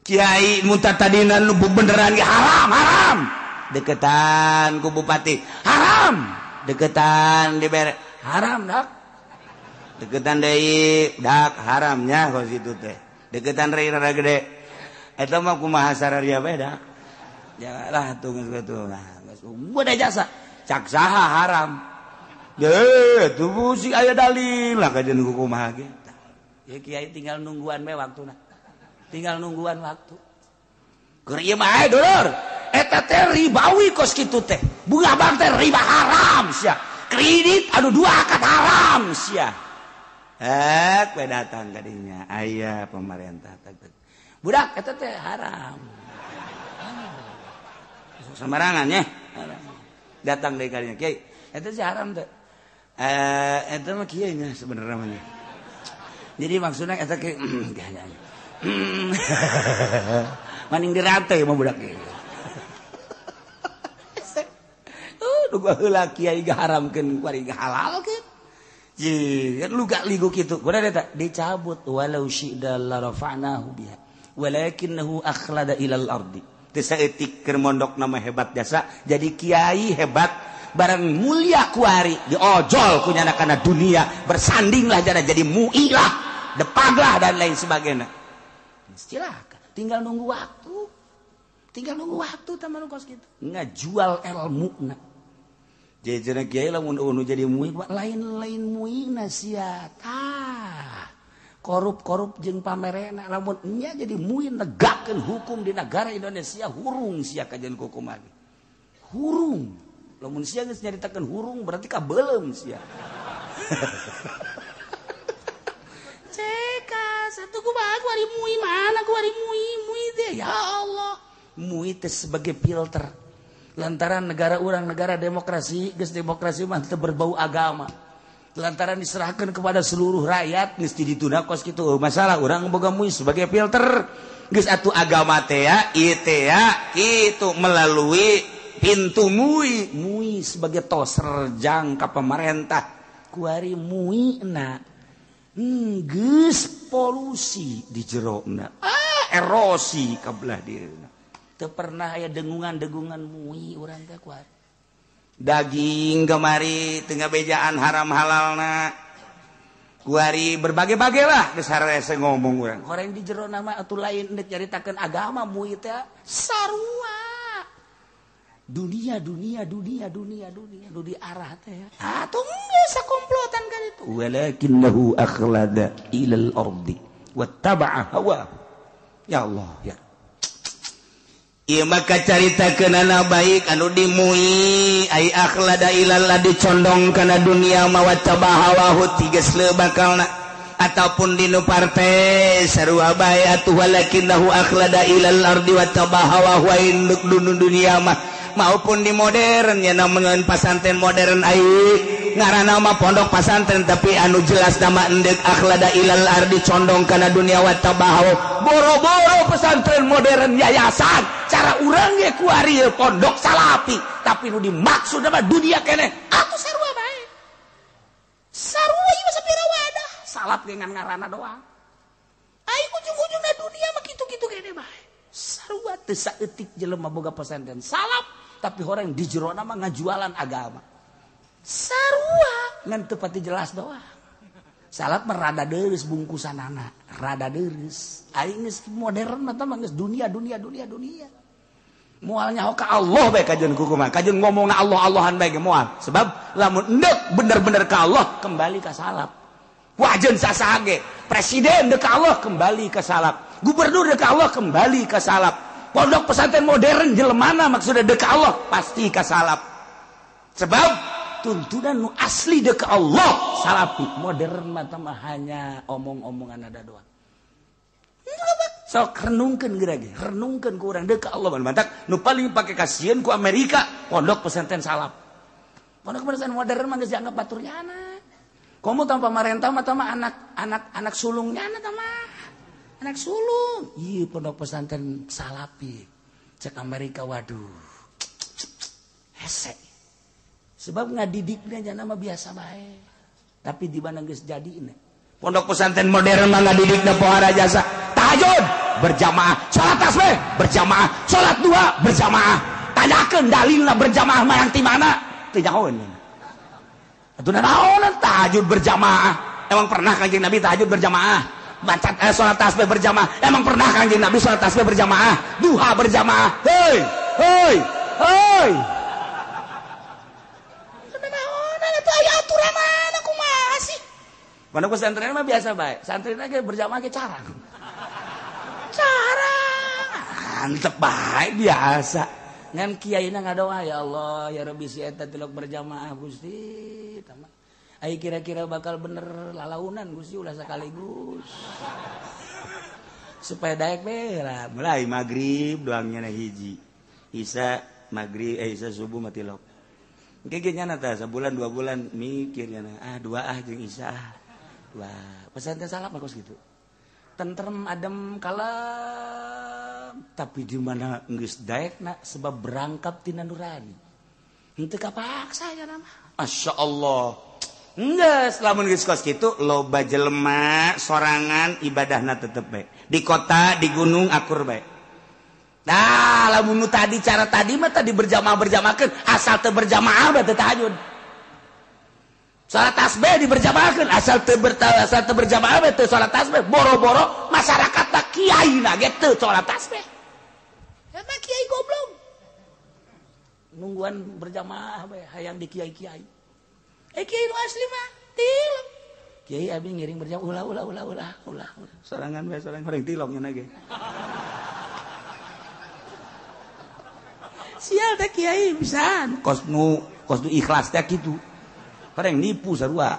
Kiai muntah tadina nu beneran ge haram deketan ku bupati haram deketan dibere haram dak deketan deui dak haramnya kos itu teh deketan rada gede eta mah kumaha sararia bae dak janganlah atuh geus kitu nah geus beda jasa cak saha haram ye tuh si aya dalil lah kajeun kumaha ge ya kiai tinggal nungguan bae waktuna tinggal nungguan waktu keur ieu mah dulur eta teh ribawi kos kitu teh bunga bang teh riba haram sia kredit anu dua akad haram sia we datang kadinya aya pemerintah budak eta teh haram samarangan nya datang deui kadinya kiai eta sih haram teh eta mah kieu nya sebenarnya mah jadi maksudnya eta ke maning dirate mah budak ieu. Duga heula kiai gaharamkeun kuari gahalalkeun. Ji, luga ligu kitu. Kumaha eta? Dicabut walau syi'da la rafa'nahu biha. Walakinnahu akhlada ilal ardi. Teu saeutik keur mondok nama hebat jasa jadi kiai hebat barang mulia kuari diojol kunyana kana dunia bersandinglah jadi mu'ilah depaglah dan lain sebagainya. Silahkan tinggal nunggu waktu taman kos gitu ngajual ilmu na jadi kiai lamun unu jadi muid lain muina sia tah korup jeung pamerena lamun nya jadi muid negakeun hukum di negara Indonesia hurung sia kajian hukum lagi hurung lamun sia geus nyaritakeun hurung berarti kabeulem sia satu kumaha kuari mui mana kuari mui teh ya Allah mui teh sebagai filter lantaran negara urang negara demokrasi geus demokrasi mah teu berbau agama lantaran diserahkan kepada seluruh rakyat geus dituna kos kitu masalah urang boga mui sebagai filter geus atuh agama teh ya ieu teh ya kitu melalui pintu mui sebagai toser jang ka pemerintah kuari mui na geus polusi di jerona erosi kabelah dirinya teu pernah aya dengungan mui urang teh kuat daging kemari teu ngabejaan haram halalna kuari berbagai-bagai lah geus harese ngomong urang horeng di jerona mah atuh lain deuk nyaritakeun agama mui teh sarua dunia di arah teh atuh geus komplotan kan itu walakinnahu akhlada ilal ardi wattaba'a hawa ya Allah ya ieu maka caritakeunana baik anu dimui ai akhlada ilalla dicondong kana dunia mawattabahawahu tigas lebakalna ataupun dinu partai sarua bae atuh walakinnahu akhlada ilal ardi wattabahawahu induk dunia mah maupun di modern ya namanya pasantren modern ai ngaranna mah pondok pasantren tapi anu jelas nama endek akhlada ilal ardi condong kana dunia wattabahaw boro-boro pesantren modern yayasan cara urang ge ku ari pondok salapi tapi nu dimaksud mah dunia keneh atuh sarua bae sarua ieu sapira wadah salap ge ngan ngaranna doang ai ujung-ujungna dunia mah kitu-kitu keneh bae sarua teu saeutik jelema boga pesantren salap tapi orang di jero nama ngajualan agama sarua ngan teu pati jelas doang salap mah rada deureus bungkusanana rada deureus aing geus modern mah tah geus dunia moal nyaho ka Allah bae kajeun kumaha kajeun ngomongna Allah-Allahan bae ge moal sebab lamun endek bener-bener ka Allah kembali ka salap wajeun sasaha ge presiden deuk ka Allah kembali ka salap gubernur deuk ka Allah kembali ka salap pondok pesantren modern jelemana maksudnya deuk ka Allah pasti ka salap sebab tuntunan nu asli deuk ka Allah salapi modern mah mah hanya omong-omongan ada doang sok renungkeun geura ge renungkeun ku urang deuk ka Allah mantak nu paling pake kasieun ku Amerika pondok pesantren salap pondok pesantren modern mah geus dianggap baturnya anak komo tanpa pamarentah mah tah anak sulungnya anak mah anak sulung iya pondok pesantren salapi cek Amerika waduh hese sebab ngadidiknya jangan nama biasa bae tapi di mana geus jadiin pondok pesantren modern mah ngadidikna pohara jasa tahajud berjamaah salat tasbih berjamaah salat duha berjamaah tanyakeun dalilna berjamaah mah yang ti mana teu nyahoeun atuh naon tahajud berjamaah emang pernah kanjeng Nabi tahajud berjamaah baca sholat tasbih berjamaah emang pernah kanjeng Nabi sholat tasbih berjamaah duha berjamaah hei naon eta aya aturanna kumaha sih pondok pesantren mah biasa bae santri ge berjamaah ge carang antep bae biasa ngan kiaina ngadoa ya Allah ya Rabbi si eta tilok berjamaah Gusti tamah ai kira-kira bakal bener lalaunan Gusti ulah sakaligus supaya daek bela mulai magrib doangnya na hiji isya magrib isya subuh mati lok engke ge nyana tah sabulan 2 bulan mikirnya dua jeung isya wah pesantren salap mah kos kitu tentrem adem kalem tapi di mana geus daekna sebab berangkat tina nurani henteu kapaksa ya nama masyaallah enggak, lamun geus kos kitu loba jelema sorangan ibadahna tetep bae. Di kota, di gunung akur bae. Nah, lamun nu tadi cara tadi mah tadi berjamaah-berjamaahkeun, asal teu berjamaah bae teu tahajud. Salat tasbih diberjamaahkeun, asal teu berjamaah bae teu salat tasbih. Boro-boro masyarakat kiaina ge teu salat tasbih. Eta kiai goblok. Nungguan berjamaah bae hayang di kiai-kiai. Kiai nu asli mah tilok. Kiai abi ngiring berjamaah ulah. Sorangan bae sorangan horeng tiloknya na ge. Sial teh kiai pisan. Kos nu ikhlas teh kitu. Horeng nipu sarua.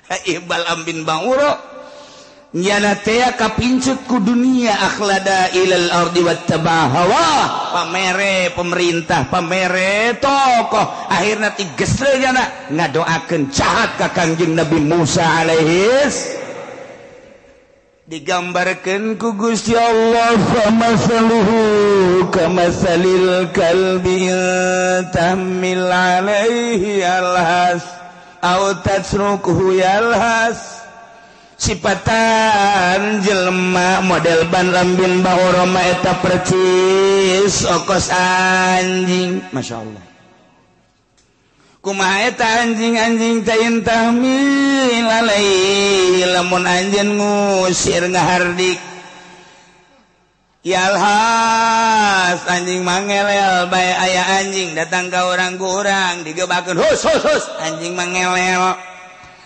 Iqbal ambin banguro nyana teh kapincut ku dunia akhlada ilal ardi wattabahawa pamere pemerintah pamere tokoh akhirna tiges teh nyana ngadoakeun jahat ka Kangjeng Nabi Musa alaihis digambarkeun ku Gusti Allah famasaluhu kamasalil kalbi tahmil alaihi alhas au tatsrukuhu yalhas sifatan jelema model ban lambin bahoroma eta percis okos anjing masyaallah kumaha eta anjing tain tahmil alaihi lamun anjeun ngusir ngahardik yalhas anjing mangelel bae aya anjing datang ka urang digebakeun hus anjing mangelel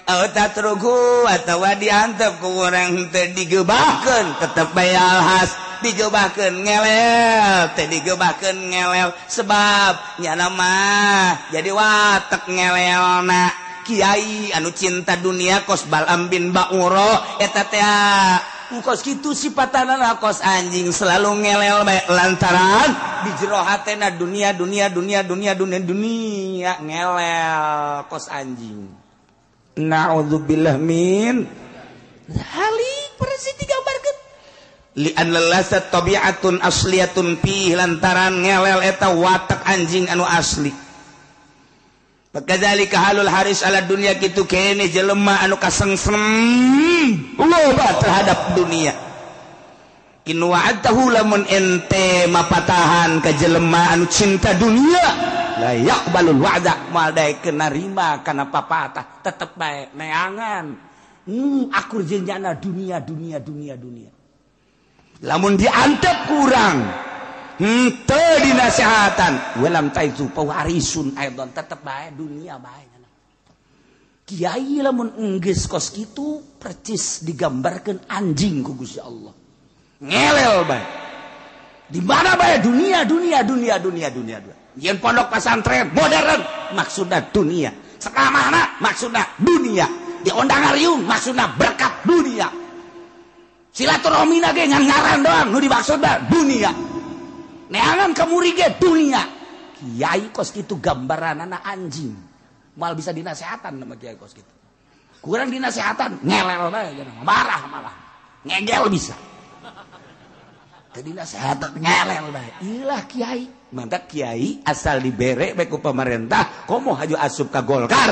Tatrugu atau diantep ku urang teu digebahkeun tetep bae alhas digebahkeun ngelel teu digebahkeun ngelel sebab nyana mah jadi watek ngelelna kiai anu cinta dunia kos Balam bin Ba'uro eta teh kos kitu sifatana kos anjing selalu ngelel bae lantaran di jero hatena dunia ngelel kos anjing. Na'udzubillah min halik persi digambarkeun li an lasat tabi'atun asliyatun fi lantaran ngelel eta watak anjing anu asli. Pakadzalika halul haris ala dunya kitu kene jelema anu kasengsem loba terhadap dunia. In wa'adahu lamun ente mapatahan ka jelema anu cinta dunia la yaqbalul wa'da moal dae narima kana papatah tetep bae neangan akur jenjana dunia lamun diantep kurang teu dinasehatan walam taizu pawarisun aidon tetep bae dunia bae kiai lamun enggeus kos kitu percis digambarkeun anjing ku Gusti Allah ngelel bae di mana bae dunia yen pondok pesantren modern maksudna dunia sekamana maksudna dunia di ondangarium maksudna berkat dunia silaturahmina ge ngan ngaran doang nu dimaksudna dunia neangan ka murid ge dunia kiai kos kitu gambaranana anjing moal bisa dinasehatan sama kiai kos kitu kurang dinasehatan ngelel bae marah malah ngegel bisa jadi nasihat ngelel bae ilah kiai mantak kiai asal dibere bae ku pemerintah komo haju asup ka Golkar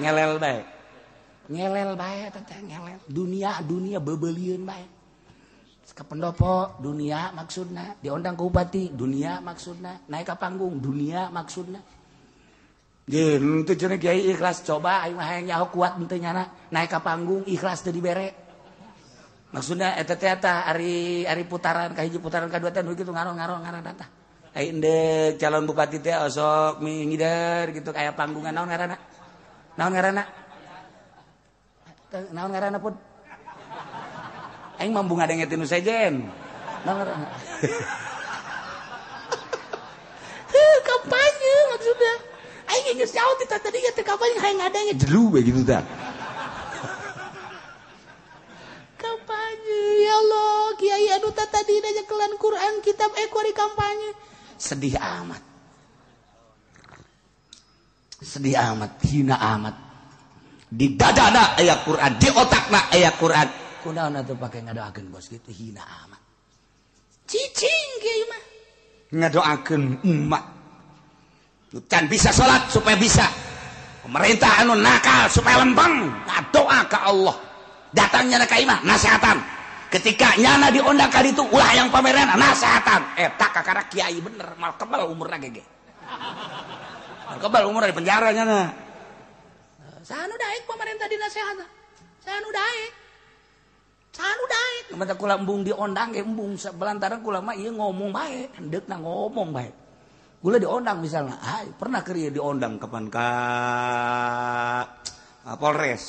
ngelel bae teteh ngelel dunia beubeuleun bae ka pendopo dunia maksudna diondang ku bupati dunia maksudna naik ka panggung dunia maksudna geun teu cenah kiai ikhlas coba aing mah hayang nyaho kuat teu nyana naik ka panggung ikhlas teu dibere maksudnya eta teh ari putaran ka hiji putaran kadua teh nu kitu ngaron tah ai endek calon bupati teh osok ngider gitu kayak panggungan naon ngaranna pun aing mah bunga dengetin nu sejen naon ngaranna kampanye maksudnya aing geus nyaho ti tadi teh kampanye hayang ngadenge jelu we gitu tah kampanye ya Allah kiai anu tadi nyakelan Quran kitab kuari kampanye sedih amat hina amat di dadana aya Quran di otakna aya Quran kunaon atuh pake ngadoakeun bos kitu hina amat cicing kiai mah ngadoakeun umat can bisa salat supaya bisa pemerintah anu nakal supaya lempeng ngadoa ka Allah datangnya ka imah nasehatan ketika nyana diundang ka ditu ulah yang pameran nasehatan eta kakara kiai bener mal kebal umurna gege mal kebal umurna di penjara nyana sanu daek pemerintah dinasehatan sanu daek mata kula embung diondang ge embung belantaran kula mah ieu ngomong bae hendeukna ngomong bae kula diondang misalnya pernah keur diondang kapan ka Polres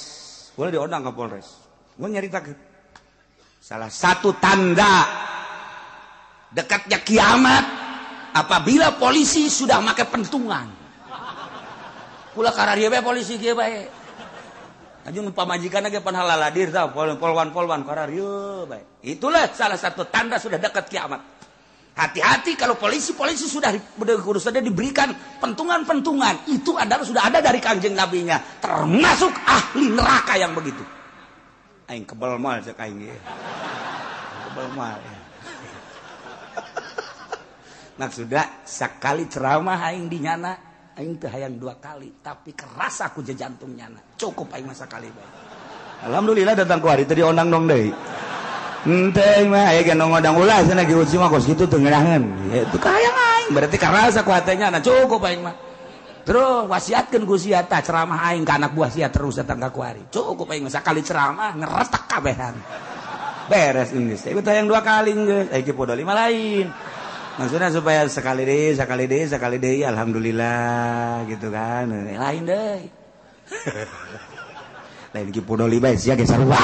kula diondang ka Polres gue nyaritakeun salah satu tanda dekatnya kiamat apabila polisi sudah make pentungan kula kararieu bae polisi kieu bae ajung pamajikanna ge pan halaladir tah polwan kararieu bae itulah salah satu tanda sudah dekat kiamat hati-hati kalau polisi sudah diberikan pentungan itu adalah sudah ada dari kanjeng nabinya termasuk ahli neraka yang begitu. Aing kebal mal cek aing ge. Kebal mal. Maksudna sakali ceramah aing di nyana aing teu hayang 2 kali tapi keras aku je jantung nyana. Cukup aing mah sakali bae. Alhamdulillah datang ku hari teh diondang dong deui. Henteu mah aya ge ngodang ulah cenah ge uji mah kos kitu teu ngeunaheun. Itu kahayang aing berarti keras aku hatenya na cukup aing mah. Terus wasiatkeun ku sia tah ceramah aing ka anak buah sia terus datang ka kuari. Cukup aing sakali ceramah ngeretak kabehan. Beres geus. Ieu tayang 2 kali geus. Iki podo 5 lain. Maksudnya supaya sekali deui alhamdulillah gitu kan. Lain deui. lain Ki Podoli bae sia ge sarua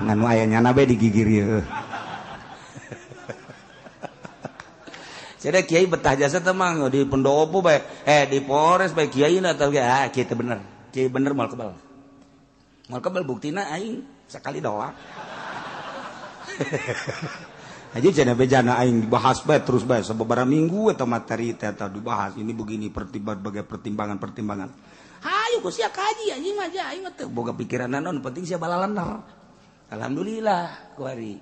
nganu aya nyana bae digigir ieu Jadi kiai betah jasa temang di pendopo bae di Polres bae kiai na teh kiai teh bener. Kiai bener moal kebal. Moal kebal buktina aing sakali doang. Aja cenah bejana aing dibahas bae terus bae sababaraha minggu eta materi teh dibahas ini begini pertimbangan. Hayu ku sia kaji anjing mah aing mah teu boga pikiran naon penting sia balalanar. Alhamdulillah ku ari.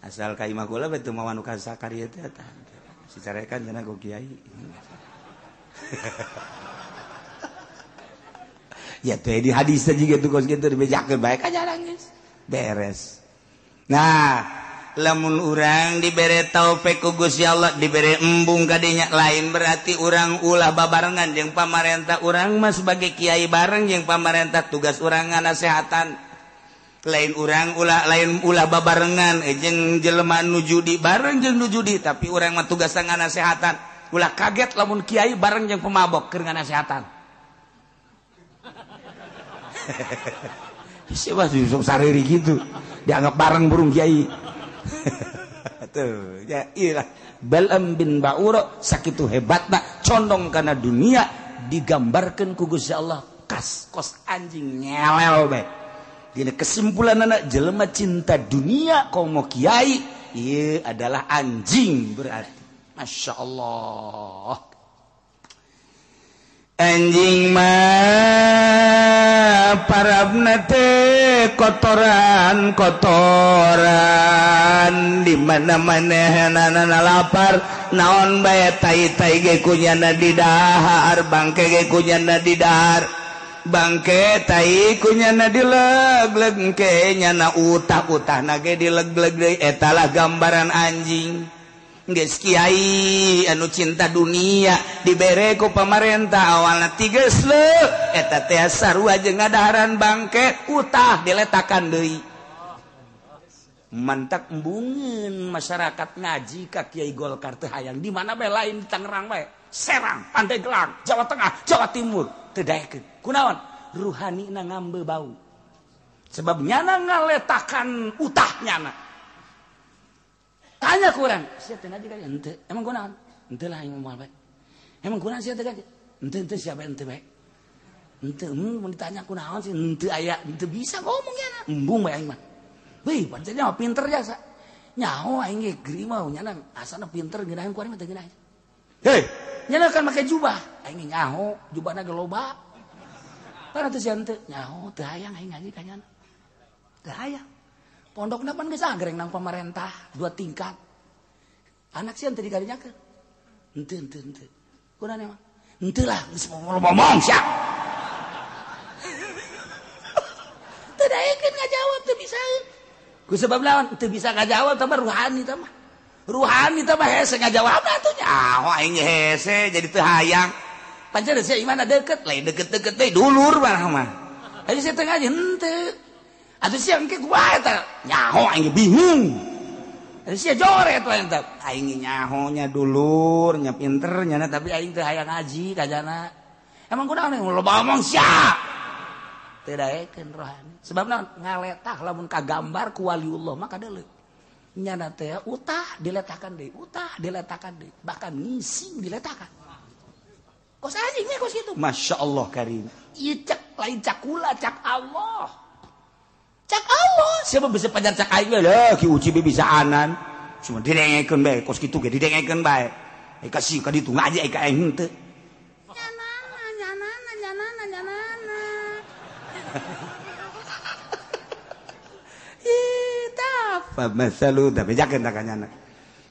Asal ka imah kula betul mau anu kasakarieu teh eta. Sicarekan cenah ku kiai. Ya teh di hadis teh jiga tuh kos kitu dibejakeun bae ka jarang geus. Beres. Nah, lamun urang dibere taufik ku Gusti Allah dibere embung ka dinya lain berarti urang ulah babarengan jeung pamarentah urang mah sebagai kiai bareng jeung pamarentah tugas urang nganasehatan. Lain urang lain ulah babarengan jeung jelema nu judi bareng jeung nu judi tapi urang mah tugas nganasehatan ulah kaget lamun kiai bareng jeung pemabok keur nganasehatan siapa sih sok sareri gitu dianggap bareng burung kiai tuh ya iyalah Bal'am bin Ba'ura sakitu hebatna condong kana dunia digambarkeun ku Gusti Allah kos anjing ngelel bae. Dina kesimpulan anak jelema cinta dunia kau mau kiai, iya adalah anjing berarti. Masya Allah. Anjing mah parabna teh kotoran di mana-mana hanana lapar naon bae tai-tai ge kunyana di dahar bangke ge kunyana di dahar. Bangke tai kunyana dileg-leg ke nyana utah nage dileg-leg deui eta lah gambaran anjing geus kiai anu cinta dunia dibere ku pamarentah awalna tigeus leuk eta teh sarua jeung ngadaharan bangke utah diletakan deui mantak embungeun masyarakat ngaji ka Kiai Golkar teh hayang di mana bae lain di Tangerang bae Serang Pandeglang Jawa Tengah Jawa Timur teu daekeun kunaon ruhanina ngambe bau sebab nyana ngaletakan utah nyana tanya kurang sia teh ngaji ka henteu emang kunaon henteu lah aing moal bae emang kunaon sia teh ngaji henteu siapa henteu bae henteu mun ditanya kunaon sih henteu aya henteu bisa ngomong nyana embung bae aing mah weuh pancen mah pinter jasa nyaho aing ge geri mah nyana asana pinter geunaheun ku ari mah teu geunaheun hei nyana kan make jubah aing nyaho jubahna ge loba karena itu sian teh nyaho teu hayang aing ngaji ka nyana teu hayang pondokna pan geus agreng nang pamarentah 2 tingkat anak sian teh dikarinyakeun henteu kunaon emang henteu lah geus ngomong sia teu daekeun ngajawab teu bisa ku sebab naon teu bisa ngajawab teh ruhani teh mah hese ngajawabna atuh nyaho aing hese jadi teu hayang pancen sia imana deket lain deket-deket teh dulur barang mah aya sia teh ngaji henteu atuh sia engke kumaha eta nyaho aing bingung aya sia joret we eta aing nyaho nya dulur nya pinter nya tapi aing teu hayang ngaji kajana emang kunaon loba omong sia teu daekeun rohani sebab naon ngaletah lamun kagambar ku waliullah mah kadeuleu nyana teh utah diletakan deui bahkan ngising diletakan kos anjingnya kos itu Masya Allah karim ieu cak lain cak kula cak Allah siapa bisa pajar cak aing lah ki uci bisa anan cuma didengekeun bae kos kitu ge didengekeun bae kasih ka ditu ngaji ka aing henteu nyanana Famasalu tapi jakeun tak kanyana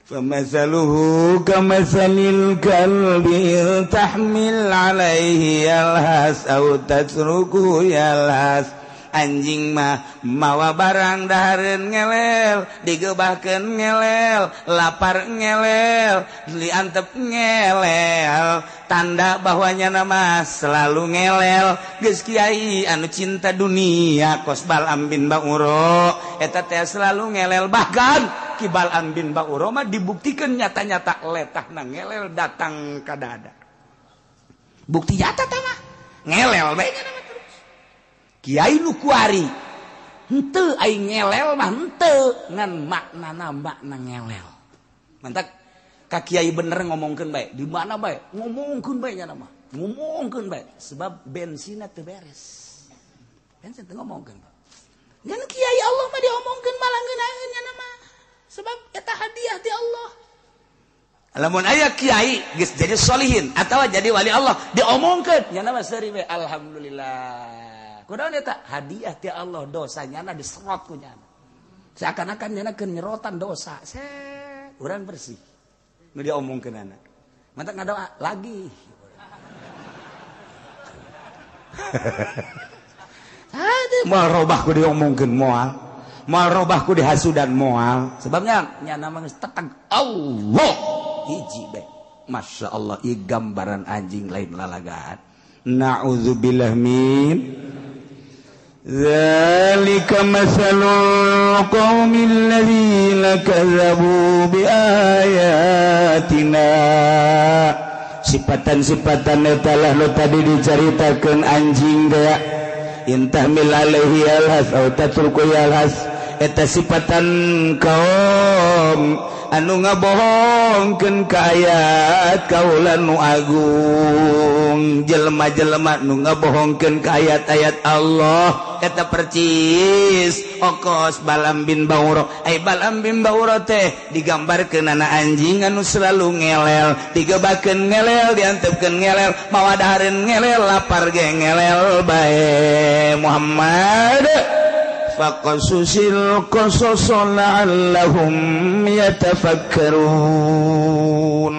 Famasaluhu kamasalil kalbi tahmil alaihi yalhas au tatruku yalhas anjing mah mawa barang dahareun ngelel digeubahkeun ngelel lapar ngelel diantep ngelel tanda bahwanya nama selalu ngelel geus kiai anu cinta dunia kos Bal'am bin Ba'ura eta teh selalu ngelel bahkan ki Bal'am bin Ba'ura mah dibuktikan nyata-nyata letahna ngelel datang ka dada bukti nyata teh mah ngelel bae terus Kiai nu kuari henteu aing ngelel mah henteu ngan makna ngelel. Mantap ka kiai bener ngomongkeun bae di mana bae ngomongkeun bae nya mah ngomongkeun bae sebab bensinna teu beres. Bensin teu ngomongkeun. Ngan kiai Allah mah diomongkeun malah ngeunaheun nya mah sebab eta hadiah ti Allah. Lamun aya kiai geus jadi solihin atawa jadi wali Allah diomongkeun nya mah seuri we alhamdulillah. Kunaon eta hadiah ti Allah dosanya diserot ku nya. Seakan-akan nya keun nyerotan dosa. Urang bersih. Nu diomongkeun anak. Mantap ngadoa lagi. Moal robah ku diomongkeun moal. Moal robah ku dihasudan moal. Sebabnya nya nama geus teteg Allah. Hiji bae. Masya Allah ieu gambaran anjing lain lalagaan. Na'udzubillah min dzalika masalul qaumil ladzina kadzdzabu biayatina. Sifatan-sifatan eta lah nu tadi dicaritakeun anjing gaya. Intahmil alaihi alhas aw tatruku alhas. Eta sifatan kaum anu ngabohongkeun ka ayat kaula nu agung. Jelema-jelema nu ngabohongkeun ka ayat-ayat Allah eta percis okos Balam bin Bauro. Balam bin Bauro teh digambarkeun ana anjing anu selalu ngelel, digebakeun ngelel, diantepkeun ngelel, mawadahareun ngelel, lapar ge ngelel bae. Muhammad faqasusil qasas la'allahum yatafakkarun.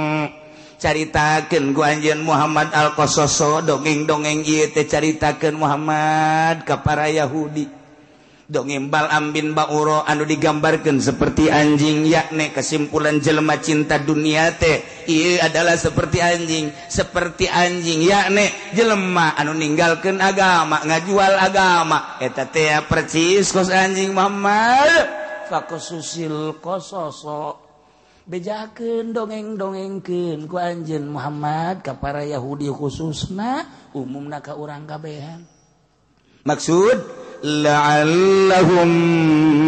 Caritakeun ku anjeun Muhammad al-qasas dongeng-dongeng ieu teh caritakeun Muhammad ka para Yahudi. Dongeng Balam bin Bauro anu digambarkeun seperti anjing, yakni kesimpulan jelema cinta dunia teh ieu adalah seperti anjing yakni jelema anu ninggalkeun agama, ngajual agama. Eta teh percis kos anjing Muhammad. Faqasusil qasas bejakeun dongeng-dongengkeun ku anjeun Muhammad ka para Yahudi khususna, umumna ka urang kabehan. Maksud la'allahum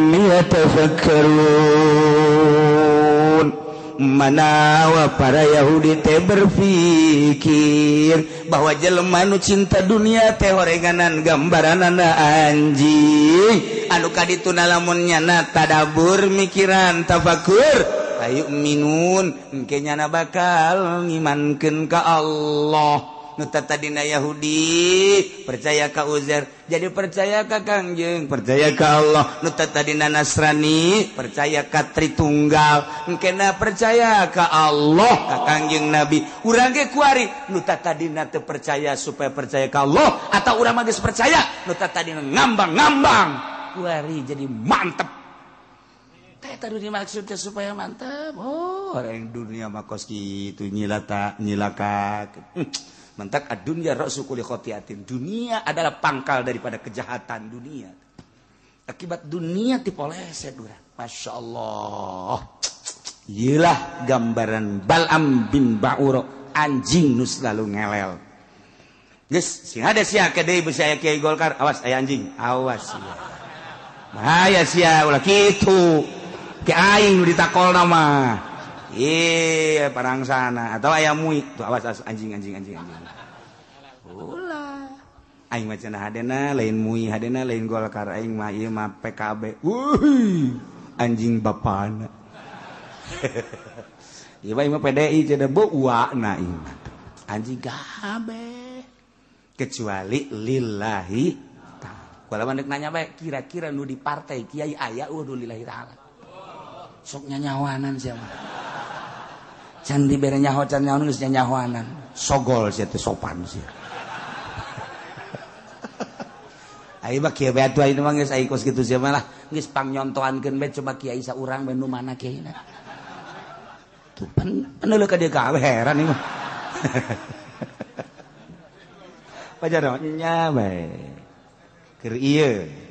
yatafakkarun. Manawa para Yahudi teh berpikir bahwa jelema nu cinta dunia teh horenganan gambaranana anjing anu kadituna lamun nyana tadabur mikiran tafakur ayu minun engke nyana bakal ngimankeun ka Allah. Nu tadina Yahudi percaya ka Uzair jadi percaya ka Kangjeng, percaya ka Allah. Nu tadina Nasrani percaya ka Tritunggal, engkena percaya ka Allah ka Kangjeng Nabi. Urang ge kuari nu tadina teu percaya supaya percaya ka Allah atau urang mah geus percaya nu tadina ngambang-ngambang kuari jadi mantep. Eta nu dimaksudna supaya mantep. Oh, orang dunia mah kos kitu nyilaka. Mantak ad-dunya ra'su kulli khotiatin. Dunia adalah pangkal daripada kejahatan dunia. Akibat dunia dipoleset urang. Masya Allah. Iyalah gambaran Balam bin Bauro, anjing nu selalu ngelel. Geus, sing ada sia ke deui beusi aya Kiai Golkar, awas aya anjing, awas sia. Bahaya sia ulah kitu. Ke aing nu ditakolna mah. Iya parang sana atau ayam mui tuh awas anjing. Ulah. Aing mah cenah hadena lain mui, hadena lain Golkar, aing mah ieu mah PKB. Anjing bapana. Ieu mah PDI cenah beuwana ieu mah. Anjing kabeh. Kecuali lillahi ta'ala. Kalau mandek nanya bae kira-kira nu di partai kiai aya udah lillahi ta'ala. Sok nyanyawanan siapa? Can dibere nyaho can nyaho geus nyanyahoanan. Sogol sia teh sopan sia. Ai mah kieu bae atuh mah geus ai kos kitu sia mah lah geus pangnyontoankeun bae coba kiai saurang bae nu mana kiaina. Tuh paneuleuk ka dieu kabeh heran ieu mah. Pajar nya bae. Keur ieu.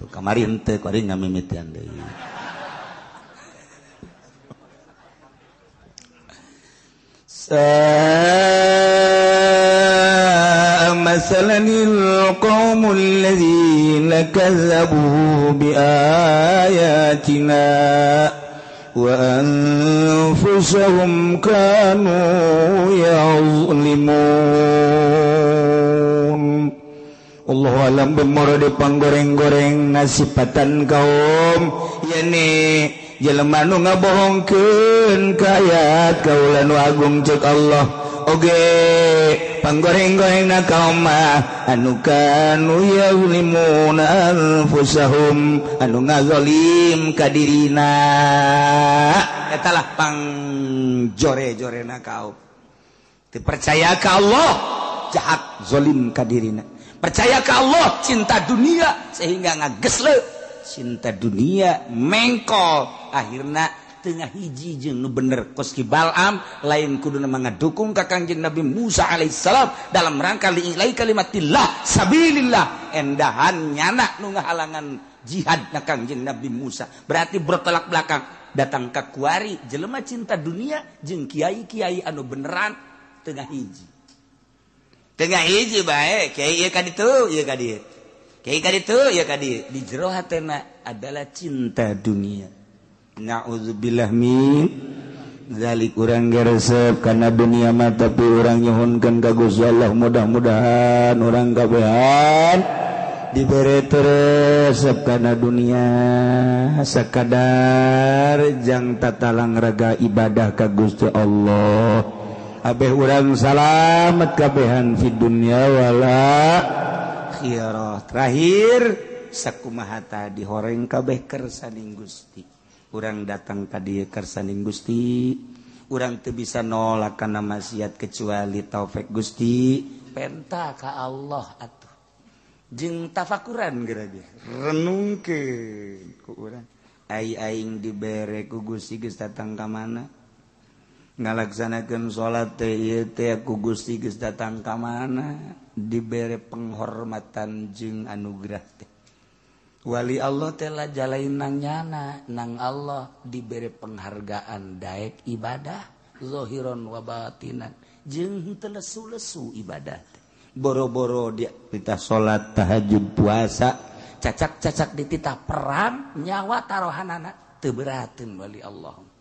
Tuh kamari henteu kuring ngamimitian deui. masalanil qaumul ladzina kazzabu bi ayatina wa anfusahum kanu yazlimun. Allah alam bemoro di panggoreng-goreng nasipatan kaum yani jelema nu ngabohongkeun ka ayat kaulan agung ceuk Allah oge panggoreng-gorengna kaum mah anu kanu yazlimuna anfusahum anu ngazalim ka dirina eta lah pangjore-jorena kaum teu percaya ka Allah jahat zalim ka dirina percaya ke Allah cinta dunia sehingga ngagesle cinta dunia mengkol akhirna tengah hiji jeung nu bener koski Bal'am lain kuduna mangadukung ka Kangjeng Nabi Musa alaihissalam dalam rangka li'ilai kalimatillah sabilillah endahan nyana nu ngahalangan jihad na Kangjeng Nabi Musa berarti bertolak belakang datang ka kuari jelema cinta dunia jeung kiai-kiai anu beneran tengah hiji bae kiai ieu ka ditu ieu ka dieu kiai ka ditu ieu ka dieu di jero hatena adalah cinta dunia naudzubillah min zalik urang geresep kana dunia mah tapi urang nyuhunkeun ka Gusti Allah mudah-mudahan urang kabehan dibere resep kana dunia sakadar jang tatalang raga ibadah ka Gusti Allah abeh urang salamet kabehan fi dunya wala akhirah terakhir sakumaha tadi horeng kabeh kersaning Gusti urang datang ka dieu kersaning Gusti urang teu bisa nolak kana maksiat kecuali taufik Gusti penta ka Allah atuh jeung tafakuran geura dia renungkeun ku urang aing dibere ku Gusti geus datang ka mana ngalaksanakeun salat teh ieu teh ku Gusti geus datang ka mana dibere penghormatan jeung anugerah teh wali Allah teh lah jalain nang nyana nang Allah dibere penghargaan daek ibadah zahiron wa batinan jeung teu lesu-lesu ibadah teh boro-boro dia pitah salat tahajud puasa cacak-cacak di titah perang nyawa tarohanana teu berateun wali Allah